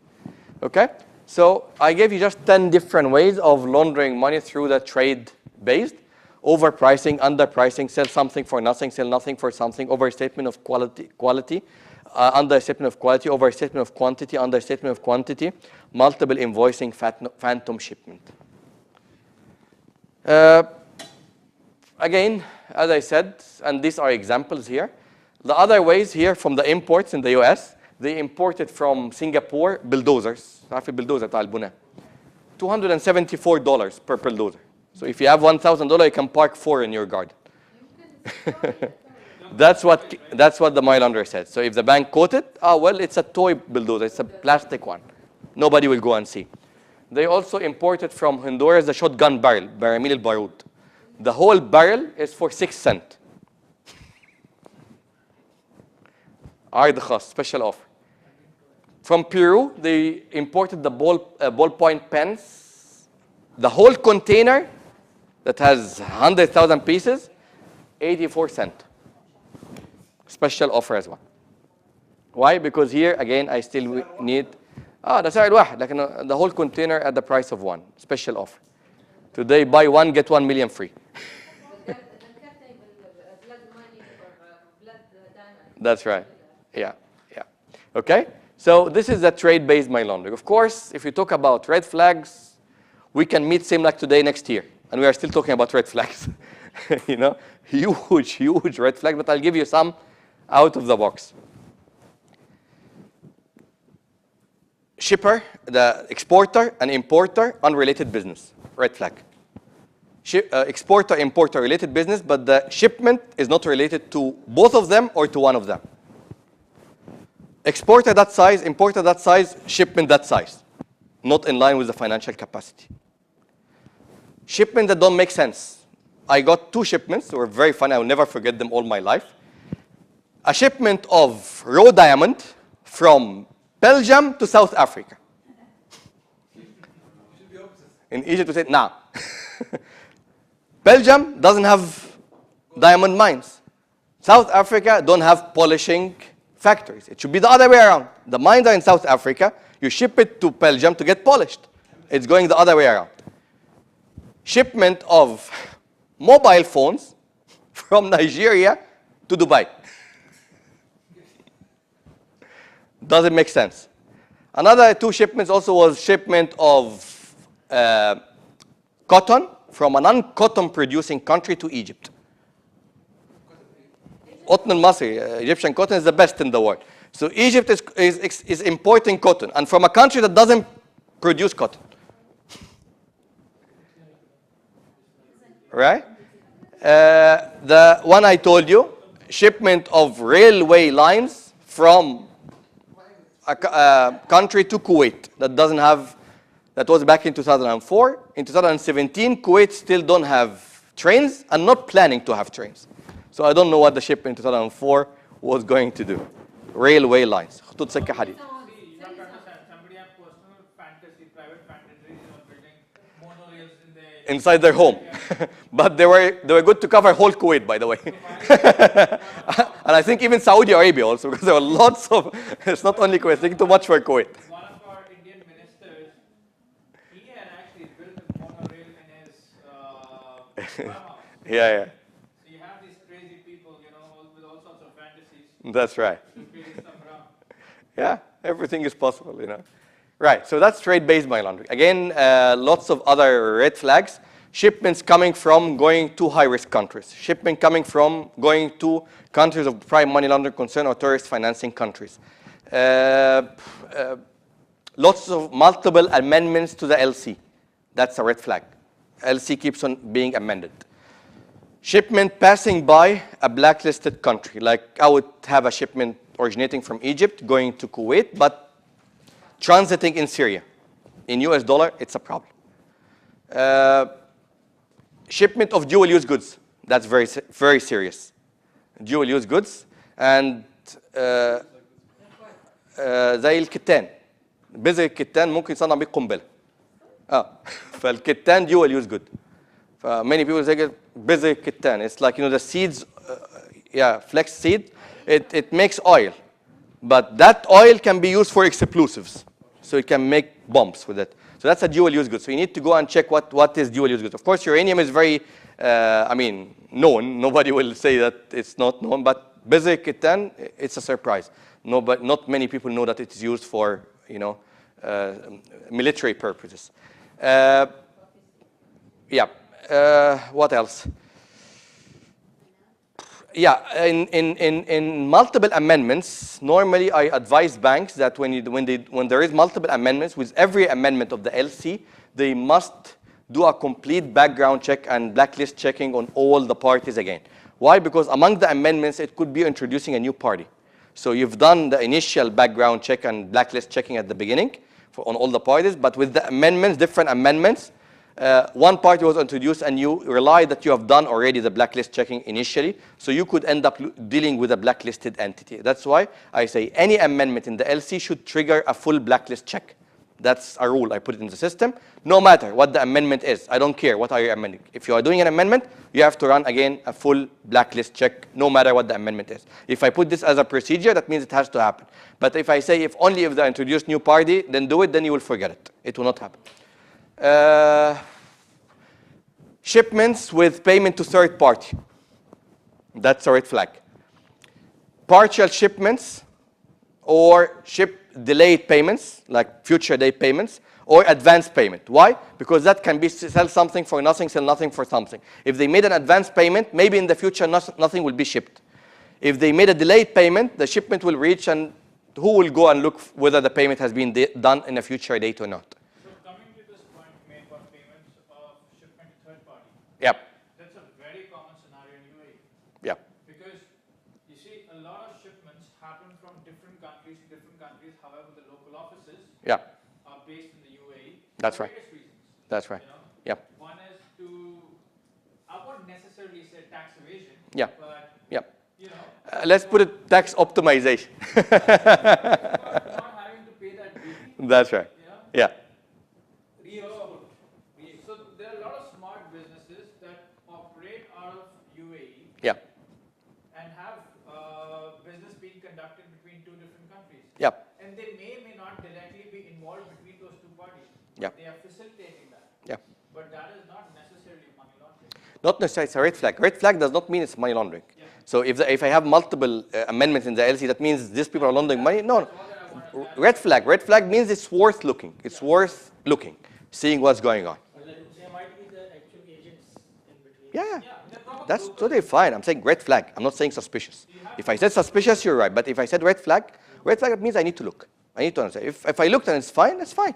S1: okay so I gave you just 10 different ways of laundering money through the trade based overpricing underpricing sell something for nothing sell nothing for something overstatement of quality understatement of quality overstatement of quantity understatement of quantity multiple invoicing phantom shipment again as I said and these are examples here the other ways here from the imports in the US they imported from Singapore bulldozers عارف البلدوزر بتاع البناء $274 per bulldozer so if you have $1,000 you can park 4 in your garden that's what the money launderer said so if the bank caught it well it's a toy bulldozer it's a plastic one nobody will go and see they also imported from Honduras the shotgun barrel براميل البارود the whole barrel is for 6 cents عرض خاص special offer from Peru they imported the ballpoint pens the whole container that has 100,000 pieces 84 cents special offer as well why because here again I still need ده سعر الواحد لكن the whole container at the price of 1 special offer today buy 1 get 1 million free that's right yeah okay so this is the trade-based money laundering of course if you talk about red flags we can meet same like today next year and we are still talking about red flags you know huge red flag but I'll give you some out of the box shipper the exporter and importer unrelated business red flag exporter importer related business but the shipment is not related to both of them or to one of them exporter that size importer that size shipment that size not in line with the financial capacity shipment that don't make sense I got 2 shipments they were very funny I will never forget them all my life a shipment of raw diamond from Belgium to South Africa in Egypt we say nah Belgium doesn't have diamond mines South Africa don't have polishing factories it should be the other way around the mines are in South Africa you ship it to Belgium to get polished it's going the other way around shipment of mobile phones from Nigeria to Dubai Doesn't make sense. Another 2 shipments also was shipment of cotton from a non-cotton producing country to Egypt. Cotton al-Masri, Egyptian cotton is the best in the world. So Egypt is importing cotton, and from a country that doesn't produce cotton. Right? The one I told you, shipment of railway lines from a country to Kuwait that doesn't have, that was back in 2004. In 2017, Kuwait still don't have trains and not planning to have trains. So I don't know what the shipment in 2004 was going to do. Railway lines. خطوط سكة حديد.
S3: See, you have to understand, somebody have personal fantasy, private fantasy of building monorails in the
S1: Inside their home. But they were good to cover whole Kuwait, by the way. And I think even Saudi Arabia also, because there were lots of, it's not only Kuwait, thinking too much for Kuwait.
S3: One of our Indian ministers, he had actually built a monorail in his farmhouse.
S1: Yeah,
S3: So you have these crazy people, you know, with all sorts of fantasies,
S1: that's right.
S3: creating stuff around.
S1: Yeah, everything is possible, you know. Right, so that's trade-based money laundering. Again, lots of other red flags. Shipments coming from going to high-risk countries. Shipment coming from going to countries of prime money laundering concern or terrorist financing countries. Lots of multiple amendments to the LC. That's a red flag. LC keeps on being amended. Shipment passing by a blacklisted country. Like I would have a shipment originating from Egypt going to Kuwait, but transiting in Syria. In US dollar, it's a problem. Shipment of dual-use goods. That's very, very serious. Dual-use goods. And زي الكتان. بذر الكتان ممكن يصنع بيه قنبلة. فالكتان dual-use good. Many people say بذر الكتان. It's like, you know, the seeds, flax seed, it makes oil. But that oil can be used for explosives. So it can make bombs with it. So that's a dual-use good. So you need to go and check what is dual-use good. Of course, uranium is very, known. Nobody will say that it's not known. But بذر الكتان, it's a surprise. Not many people know that it is used for, you know, military purposes. What else? Yeah, in multiple amendments, normally I advise banks that when there is multiple amendments, with every amendment of the LC, they must do a complete background check and blacklist checking on all the parties again. Why? Because among the amendments, it could be introducing a new party. So you've done the initial background check and blacklist checking at the beginning on all the parties, but with the amendments, different amendments, one party was introduced and you rely that you have done already the blacklist checking initially, so you could end up dealing with a blacklisted entity. That's why I say any amendment in the LC should trigger a full blacklist check. That's a rule. I put it in the system. No matter what the amendment is, I don't care what are you amending. If you are doing an amendment, you have to run again a full blacklist check, no matter what the amendment is. If I put this as a procedure, that means it has to happen. But if I say if they introduce new party, then do it, then you will forget it. It will not happen. Shipments with payment to third party. That's a red flag. Partial shipments or delayed payments, like future date payments, or advance payment. Why? Because that can be sell something for nothing, sell nothing for something. If they made an advance payment, maybe in the future nothing will be shipped. If they made a delayed payment, the shipment will reach, and who will go and look whether the payment has been done in a future date or not?
S3: So coming to this point made about payments of shipment to third party.
S1: Yep.
S3: That's a very common scenario in UAE.
S1: Yep.
S3: Because you see a lot of shipments happen from different countries to different countries. However, the local offices
S1: Yeah.
S3: are based in the UAE.
S1: That's
S3: for
S1: right.
S3: various reasons.
S1: That's right.
S3: You know?
S1: Yep.
S3: One is to, I wouldn't necessarily say tax evasion.
S1: Yeah.
S3: But
S1: Yep.
S3: you know,
S1: Let's put it tax optimization.
S3: not having to pay that duty.
S1: That's right.
S3: You know?
S1: Yeah.
S3: So there are a lot of smart businesses that operate out of UAE
S1: Yeah.
S3: and have business being conducted between two different countries.
S1: Yep.
S3: And they may not directly be involved between those two parties.
S1: Yep.
S3: They are facilitating that.
S1: Yeah.
S3: But that is not necessarily money laundering.
S1: Not necessarily, it's a red flag. Red flag does not mean it's money laundering.
S3: Yeah.
S1: So if I have multiple amendments in the LC, that means these people are laundering money? No. Red flag. Red flag means it's worth looking. It's worth looking, seeing what's going on.
S5: Or there might be the actual agents in between.
S1: Yeah, that's totally fine. I'm saying red flag. I'm not saying suspicious. If I said suspicious, you're right. But if I said red flag means I need to look. I need to understand. If I looked and it's fine, that's fine.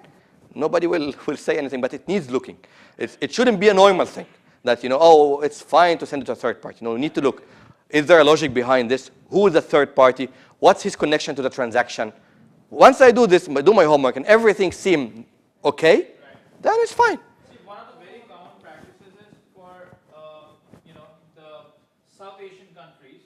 S1: Nobody will say anything, but it needs looking. It shouldn't be a normal thing that, oh, it's fine to send it to a third party. No, you need to look. Is there a logic behind this? Who is the third party? What's his connection to the transaction? Once I do this, do my homework, and everything seems okay, then it's fine.
S3: See, one of the very common practices is for the South Asian countries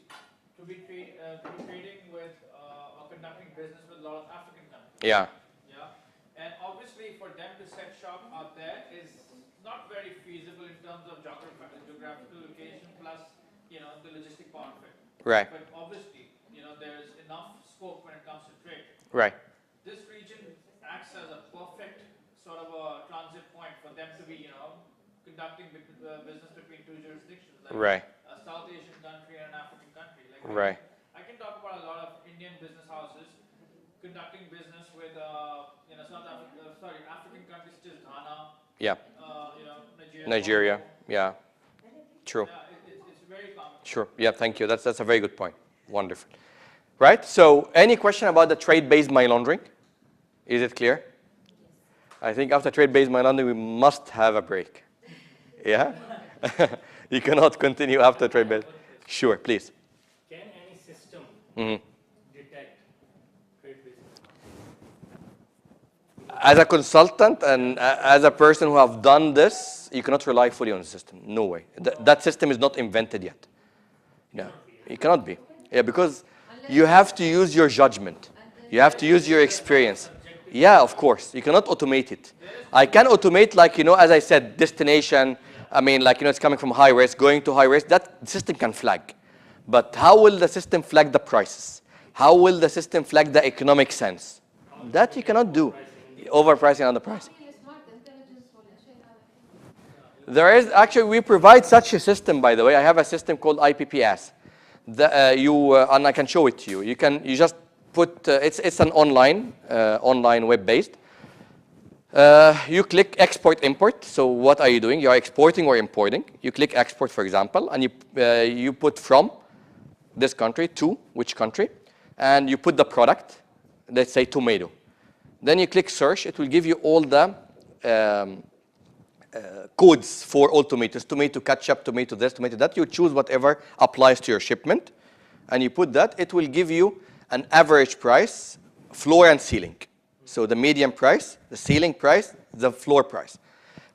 S3: to be trading with or conducting business with a lot of African countries.
S1: Yeah.
S3: Yeah, and obviously for them to set shop out there is not very feasible in terms of geographical location plus the logistic part of it.
S1: Right.
S3: But obviously there is enough scope when it comes to trade.
S1: Right.
S3: This region acts as a perfect sort of a transit point for them to be, conducting business between two jurisdictions, like
S1: Right.
S3: a South Asian country and an African country. Like
S1: Right.
S3: I can talk about a lot of Indian business houses conducting business with, African countries such as Ghana,
S1: Yeah.
S3: Nigeria.
S1: Nigeria.
S3: Morocco.
S1: Yeah. True.
S3: Yeah, it's very common.
S1: Sure. Yeah, thank you. That's a very good point. Wonderful. Right? So any question about the trade-based money laundering? Is it clear? I think after trade-based money laundering, we must have a break. Yeah? You cannot continue after trade-based. Sure, please.
S5: Can any system
S1: Mhm.
S5: detect trade business?
S1: As a consultant and as a person who have done this, you cannot rely fully on the system. No way. That system is not invented yet. No, it cannot be. Yeah, because you have to use your judgment. You have to use your experience. Yeah, of course. You cannot automate it. I can automate, like, as I said, destination. I mean, like, it's coming from high risk, going to high risk. That system can flag. But how will the system flag the prices? How will the system flag the economic sense? That you cannot do. Overpricing and underpricing. There is actually, we provide such a system, by the way. I have a system called IPPS. And I can show it to you. You just put, it's an online web-based. You click export import. So what are you doing? You are exporting or importing. You click export, for example, and you put from this country to which country, and you put the product, let's say tomato. Then you click search. It will give you all the codes for all tomatoes, tomato ketchup, tomato this, tomato that. You choose whatever applies to your shipment, and you put that. It will give you an average price, floor and ceiling. So the median price, the ceiling price, the floor price.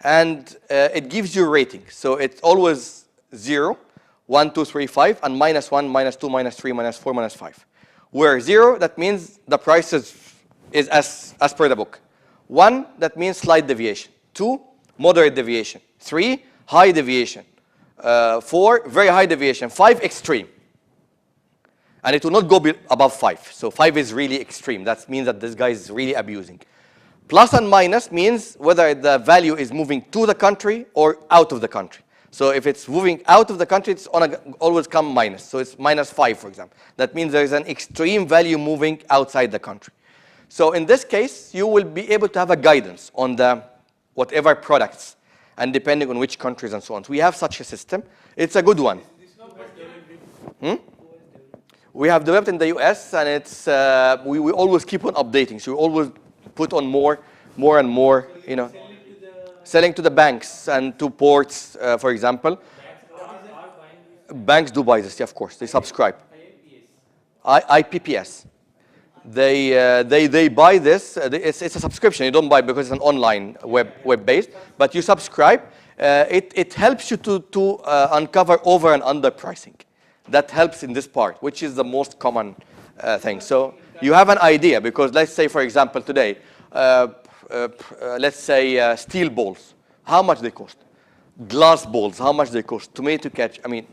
S1: And it gives you rating. So it's always 0, 1, 2, 3, 5, and -1, -2, -3, -4, -5. Where 0, that means the price is as per the book. 1, that means slight deviation. 2, moderate deviation. 3, high deviation. 4, very high deviation. 5, extreme. And it will not go above 5. So 5 is really extreme. That means that this guy is really abusing. Plus and minus means whether the value is moving to the country or out of the country. So if it's moving out of the country, it's always come minus. So it's -5, for example. That means there is an extreme value moving outside the country. So in this case, you will be able to have a guidance on the whatever products, and depending on which countries and so on. So we have such a system. It's a good one. We have developed in the US, and it's we always keep on updating. So we always put on more and more, selling to the banks and to ports, for example. Banks do buy this, yeah, of course. They subscribe. IPPS. They buy this. It's a subscription. You don't buy because it's an online web-based, but you subscribe. It helps you to uncover over and under pricing. That helps in this part, which is the most common thing. So you have an idea, because let's say, for example, today, let's say steel balls, how much they cost? Glass balls, how much they cost? Tomato ketchup, I mean,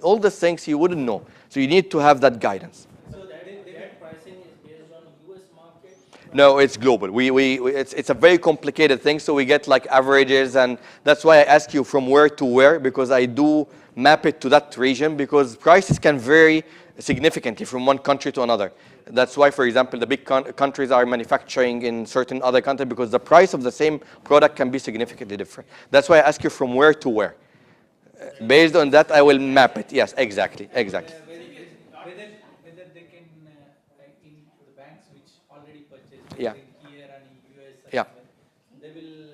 S1: all the things you wouldn't know. So you need to have that guidance.
S5: So that pricing is based on US market?
S1: No, it's global. It's a very complicated thing, so we get like averages, and that's why I ask you from where to where, because I do map it to that region, because prices can vary significantly from one country to another. That's why, for example, the big countries are manufacturing in certain other countries because the price of the same product can be significantly different. That's why I ask you from where to where. Based on that, I will map it. Yes, exactly, exactly.
S4: Whether they can, in the banks which already purchased,
S1: Yeah.
S4: in here and in US,
S1: Yeah.
S4: they will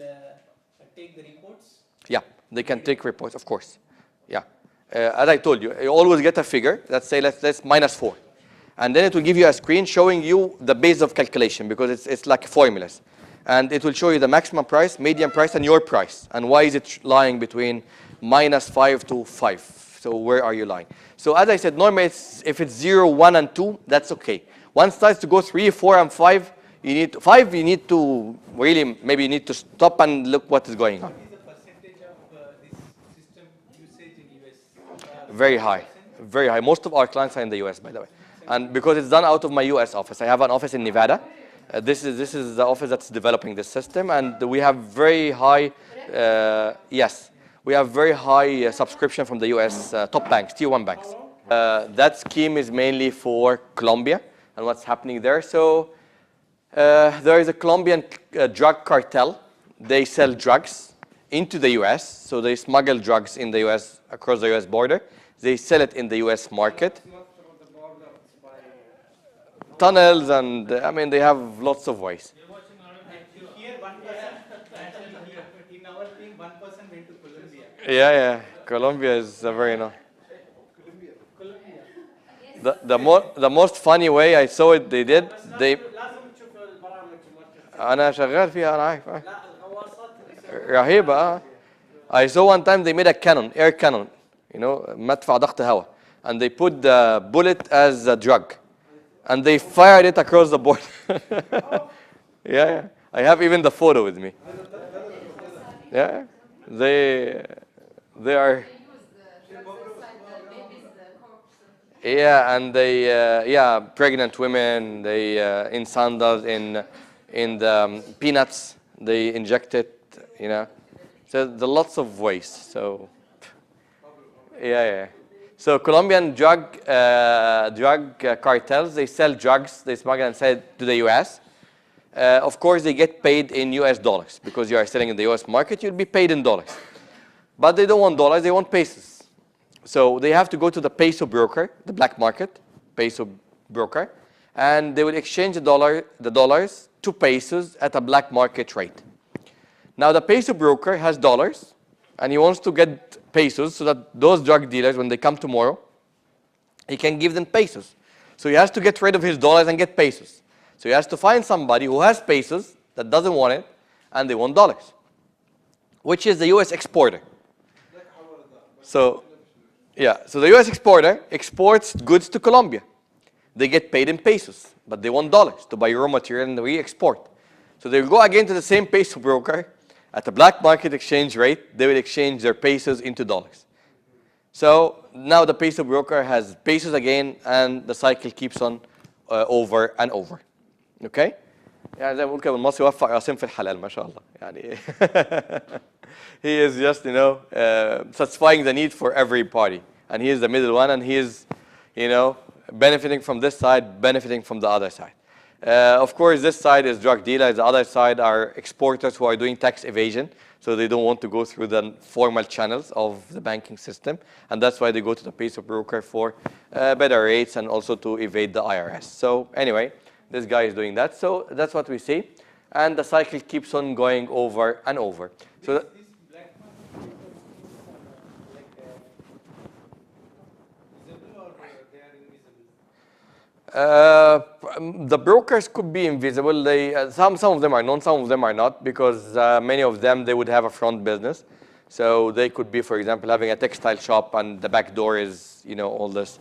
S4: take the reports.
S1: Yeah, they can take reports, of course. Yeah. As I told you, you always get a figure. Let's say let's -4. And then it will give you a screen showing you the base of calculation because it's like formulas. And it will show you the maximum price, median price, and your price. And why is it lying between -5 to 5? So where are you lying? So as I said, normally if it's 0, 1, and 2, that's okay. Once it starts to go 3, 4, and 5, you need to really, maybe you need to stop and look what is going on.
S4: What is the percentage of this system usage in US?
S1: Very high, very high. Most of our clients are in the US, by the way. And because it's done out of my US office. I have an office in Nevada. This is the office that's developing this system, and we have very high, yes, we have very high subscription from the US top banks, tier 1 banks. That scheme is mainly for Colombia and what's happening there. So there is a Colombian drug cartel. They sell drugs into the US. So they smuggle drugs in the US, across the US border. They sell it in the US market. Tunnels, and I mean, they have lots of ways.
S4: Here 1%, actually here, in our team 1% went to Colombia.
S1: Yeah, Colombia is a very nice. The most funny way I saw it, they
S7: لازم تشوف البرامج المؤكدة.
S1: أنا شغال فيها أنا عارف.
S7: لا الغواصات
S1: رهيبة. I saw one time they made a cannon, air cannon, مدفع ضغط هواء, and they put the bullet as a drug, and they fired it across the board. Yeah. I have even the photo with me. Yeah, they are. Yeah, and they, pregnant women, they in sandals, in the peanuts, they inject it, So there are lots of ways. So, yeah. So Colombian drug cartels, they sell drugs, they smuggle and sell it to the US. Of course, they get paid in US dollars because you are selling in the US market. You'll be paid in dollars, but they don't want dollars; they want pesos. So they have to go to the peso broker, the black market, peso broker, and they will exchange the dollars to pesos at a black market rate. Now the peso broker has dollars, and he wants to get pesos so that those drug dealers, when they come tomorrow, he can give them pesos. So he has to get rid of his dollars and get pesos. So he has to find somebody who has pesos that doesn't want it, and they want dollars, which is the US exporter. So the US exporter exports goods to Colombia. They get paid in pesos, but they want dollars to buy raw material and re-export. So they'll go again to the same peso broker at the black market exchange rate. They will exchange their pesos into dollars. So now the peso broker has pesos again, and the cycle keeps on over and over. Okay? يعني زي ما بقول كده المصري وفق راسين في الحلال ما شاء الله يعني he is just satisfying the need for every party, and he is the middle one, and he is benefiting from this side, benefiting from the other side. Of course, this side is drug dealers, the other side are exporters who are doing tax evasion, so they don't want to go through the formal channels of the banking system, and that's why they go to the peso broker for better rates and also to evade the IRS. So anyway, this guy is doing that. So that's what we see. And the cycle keeps on going over and over. So
S4: These black market visible or they are invisible?
S1: the brokers could be invisible. They some of them are known, some of them are not, because many of them, they would have a front business. So they could be, for example, having a textile shop, and the back door is all this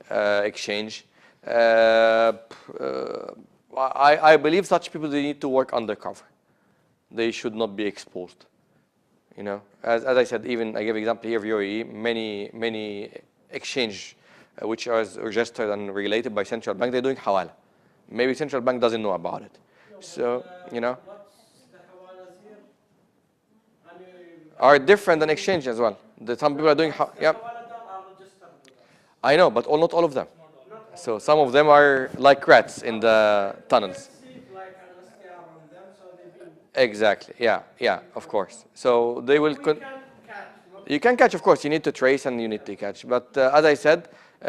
S1: exchange. I believe such people, they need to work undercover. They should not be exposed. As I said, even I give example here of UAE, many exchange which are registered and regulated by central bank, they're doing hawala. Maybe central bank doesn't know about it. So
S7: what's the hawalas here?
S1: are different than exchange as well. Some people are doing
S7: Hawaladar are registered with us.
S1: I know, but not all of them.
S7: No,
S1: So some of them are like rats in the tunnels.
S7: Receive like an STR on them, so they be.
S1: Exactly. Yeah. Yeah. Of course. So they will.
S7: We can catch. Not
S1: You can catch, of course. You need to trace and you need to catch. But as I said,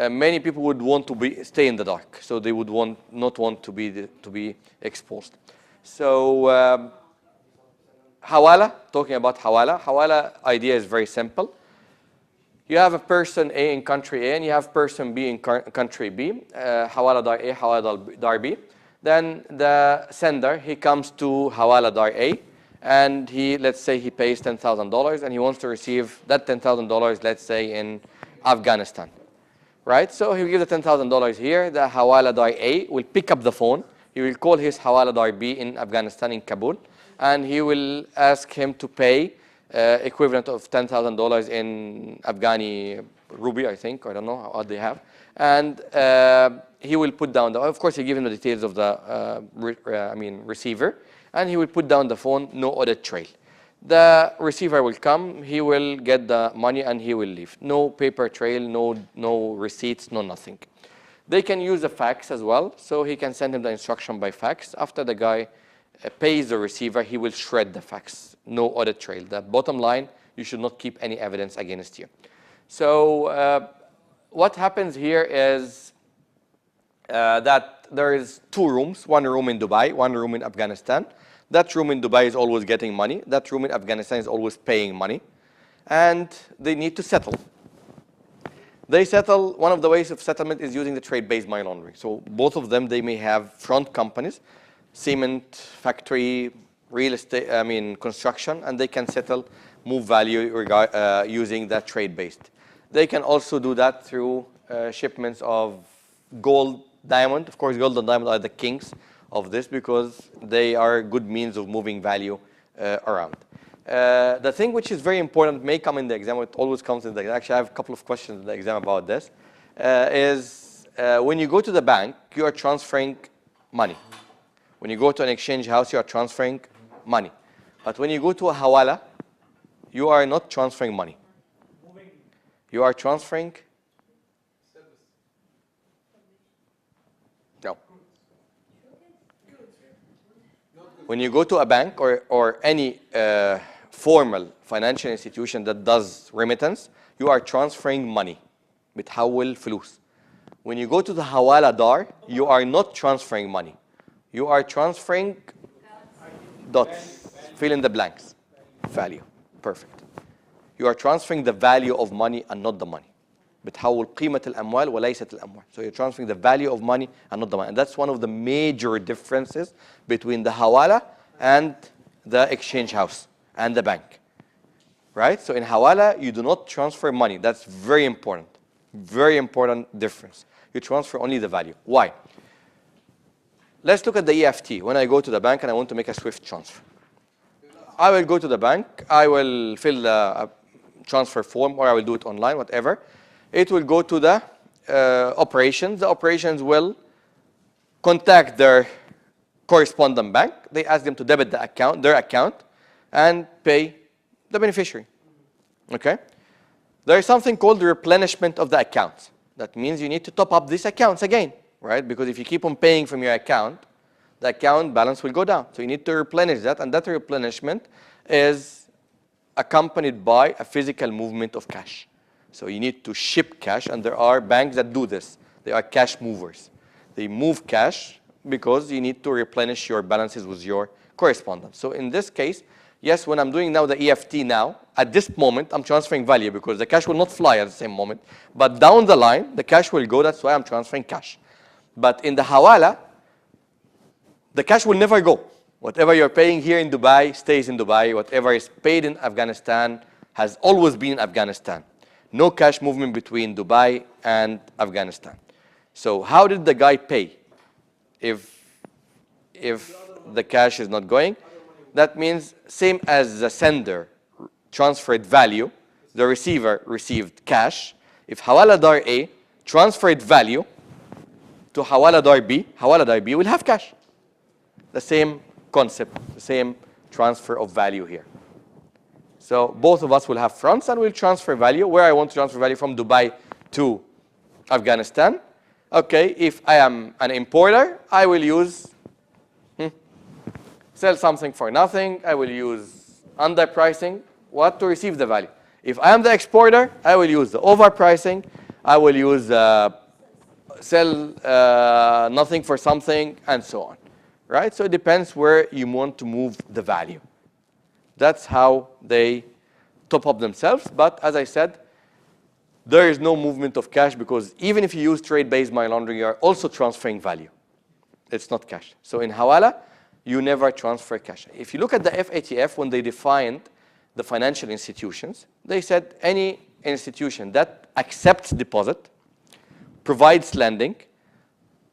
S1: many people would want to stay in the dark, so they would not want to be exposed. So hawala. Talking about hawala. Hawala idea is very simple. You have a person A in country A, and you have person B in country B. Hawala dar A, hawala dar B. Then the sender, he comes to hawala dar A, and let's say he pays $10,000, and he wants to receive that $10,000, let's say in Afghanistan, right? So he will give the $10,000 here. The hawala dar A will pick up the phone. He will call his hawala dar B in Afghanistan, in Kabul, and he will ask him to pay equivalent of $10,000 in Afghani rupee, I think. I don't know what they have. And he will put down of course, he give him the details of the receiver, and he will put down the phone, no audit trail. The receiver will come, he will get the money, and he will leave. No paper trail, no receipts, no nothing. They can use a fax as well, so he can send him the instruction by fax. After the guy pays the receiver, he will shred the fax. No audit trail. The bottom line, you should not keep any evidence against you. So what happens here is that there is two rooms, one room in Dubai, one room in Afghanistan. That room in Dubai is always getting money. That room in Afghanistan is always paying money. And they need to settle. They settle, one of the ways of settlement is using the trade-based money laundering. So both of them, they may have front companies, cement factory, real estate, construction, and they can settle, move value using that trade-based. They can also do that through shipments of gold, diamond. Of course, gold and diamond are the kings of this because they are good means of moving value around. The thing which is very important, may come in the exam, it always comes in the exam. Actually, I have a couple of questions in the exam about this, is when you go to the bank, you are transferring money. When you go to an exchange house, you are transferring money. But when you go to a hawala, you are not transferring money. You are transferring? No. When you go to a bank or any formal financial institution that does remittance, you are transferring money. بتحول فلوس. When you go to the hawala dar, you are not transferring money. You are transferring dots. Fill in the blanks. Value. Perfect. You are transferring the value of money and not the money. بتحول قيمة الأموال وليست الأموال. So you're transferring the value of money and not the money. And that's one of the major differences between the hawala and the exchange house and the bank. Right? So in hawala, you do not transfer money. That's very important. Very important difference. You transfer only the value. Why? Let's look at the EFT. When I go to the bank and I want to make a SWIFT transfer, I will go to the bank. I will fill the transfer form, or I will do it online, whatever. It will go to the operations. The operations will contact their correspondent bank. They ask them to debit the account, their account, and pay the beneficiary. Okay? There is something called the replenishment of the accounts. That means you need to top up these accounts again, right? Because if you keep on paying from your account, the account balance will go down. So you need to replenish that, and that replenishment is accompanied by a physical movement of cash. So you need to ship cash, and there are banks that do this. They are cash movers. They move cash because you need to replenish your balances with your correspondent. So in this case, yes, when I'm doing now the EFT now, at this moment, I'm transferring value because the cash will not fly at the same moment. But down the line, the cash will go. That's why I'm transferring cash. But in the hawala, the cash will never go. Whatever you're paying here in Dubai stays in Dubai. Whatever is paid in Afghanistan has always been in Afghanistan. No cash movement between Dubai and Afghanistan. So how did the guy pay if the cash is not going? That means same as the sender transferred value, the receiver received cash. If hawala dar A transferred value to hawala dar B will have cash. The same concept, the same transfer of value here. So both of us will have fronts and we'll transfer value. Where I want to transfer value from Dubai to Afghanistan, Okay, if I am an importer, I will use, sell something for nothing. I will use underpricing, what, to receive the value. If I am the exporter, I will use the overpricing. I will use sell nothing for something, and so on. Right? So it depends where you want to move the value. That's how they top up themselves. But as I said, there is no movement of cash because even if you use trade-based money laundering, you are also transferring value. It's not cash. So in Hawala, you never transfer cash. If you look at the FATF, when they defined the financial institutions, they said any institution that accepts deposit, provides lending,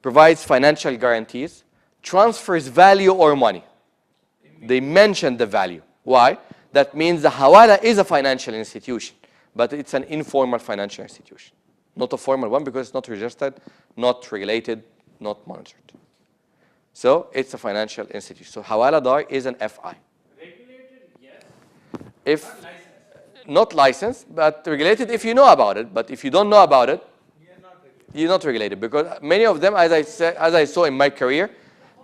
S1: provides financial guarantees, transfers value or money. They mentioned the value. Why? That means the Hawala is a financial institution, but it's an informal financial institution. Not a formal one because it's not registered, not regulated, not monitored. So it's a financial institution. So Hawala Dar is an FI.
S5: Regulated, yes.
S1: If not licensed, but regulated if you know about it. But if you don't know about it, you're not regulated because many of them, as I saw in my career,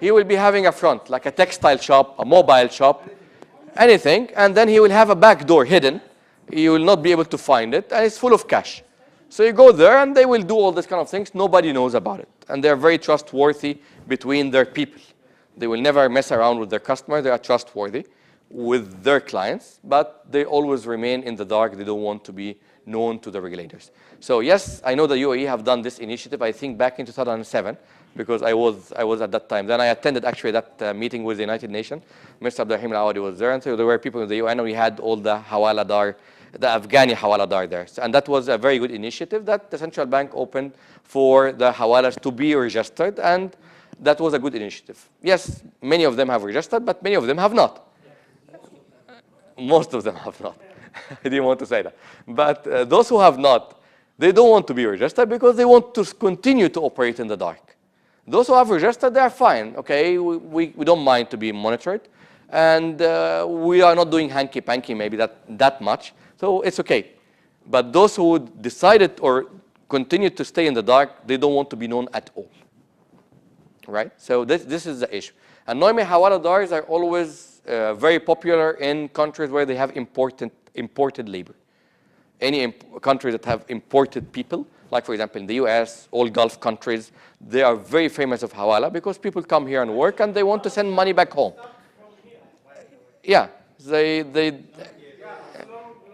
S1: he will be having a front, like a textile shop, a mobile shop, anything, and then he will have a back door hidden. You will not be able to find it, and it's full of cash. So you go there, and they will do all these kind of things. Nobody knows about it, and they're very trustworthy between their people. They will never mess around with their customers. They are trustworthy with their clients, but they always remain in the dark. They don't want to be known to the regulators. So yes, I know the UAE have done this initiative, I think back in 2007, because I was at that time. Then I attended actually that meeting with the United Nations. Mr. Abdurrahim Al-Awadi was there, and so there were people in the UN, and we had all the Hawala Dar, the Afghani Hawala Dar there. And that was a very good initiative that the central bank opened for the Hawalas to be registered, and that was a good initiative. Yes, many of them have registered, but many of them have not. Most of them have not. I didn't want to say that. But those who have not, they don't want to be registered because they want to continue to operate in the dark. Those who have registered, they are fine. Okay, we don't mind to be monitored. And we are not doing hanky-panky maybe that much. So it's okay. But those who decided or continue to stay in the dark, they don't want to be known at all. Right? So this is the issue. And normally Hawala Dars are always very popular in countries where they have imported labor. Any countries that have imported people, like for example in the US, all Gulf countries, they are very famous of Hawala because people come here and work and they want to send money back home. Yeah,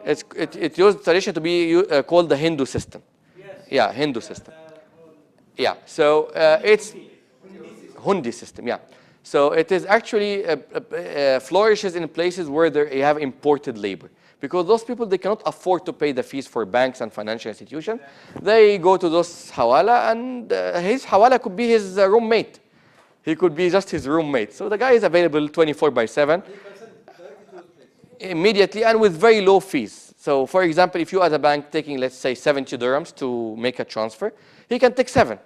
S1: it used tradition to be called the Hindu system. Yeah, Hindu system. Yeah, so it's Hundi system, yeah. So it is actually flourishes in places where you have imported labor. Because those people, they cannot afford to pay the fees for banks and financial institutions. They go to those Hawala, and his Hawala could be his roommate. He could be just his roommate. So the guy is available 24/7, immediately, and with very low fees. So for example, if you as a bank taking, let's say, 70 dirhams to make a transfer, he can take 7.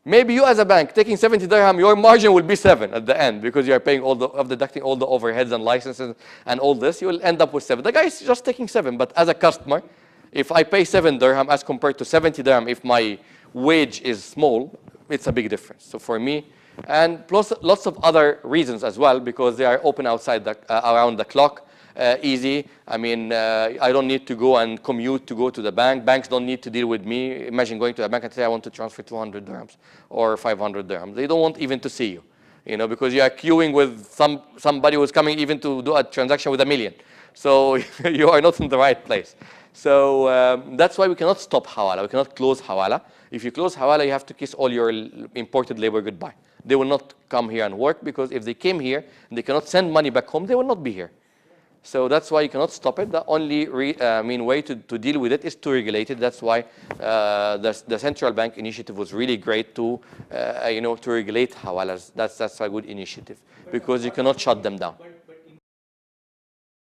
S1: Maybe you as a bank taking 70 dirham, your margin will be 7 at the end because you are paying deducting all the overheads and licenses and all this. You will end up with 7. The guy is just taking 7, but as a customer, if I pay 7 dirham as compared to 70 dirham, if my wage is small, it's a big difference. So for me, and plus lots of other reasons as well, because they are open outside around the clock. Easy. I mean, I don't need to go and commute to go to the bank. Banks don't need to deal with me. Imagine going to a bank and say, I want to transfer 200 dirhams or 500 dirhams. They don't want even to see you, because you are queuing with somebody who's coming even to do a transaction with $1 million. So you are not in the right place. So that's why we cannot stop Hawala. We cannot close Hawala. If you close Hawala, you have to kiss all your imported labor goodbye. They will not come here and work because if they came here and they cannot send money back home, they will not be here. So that's why you cannot stop it. The only way to deal with it is to regulate it. That's why the central bank initiative was really great to regulate Hawalas. That's a good initiative because you cannot shut them down.
S4: But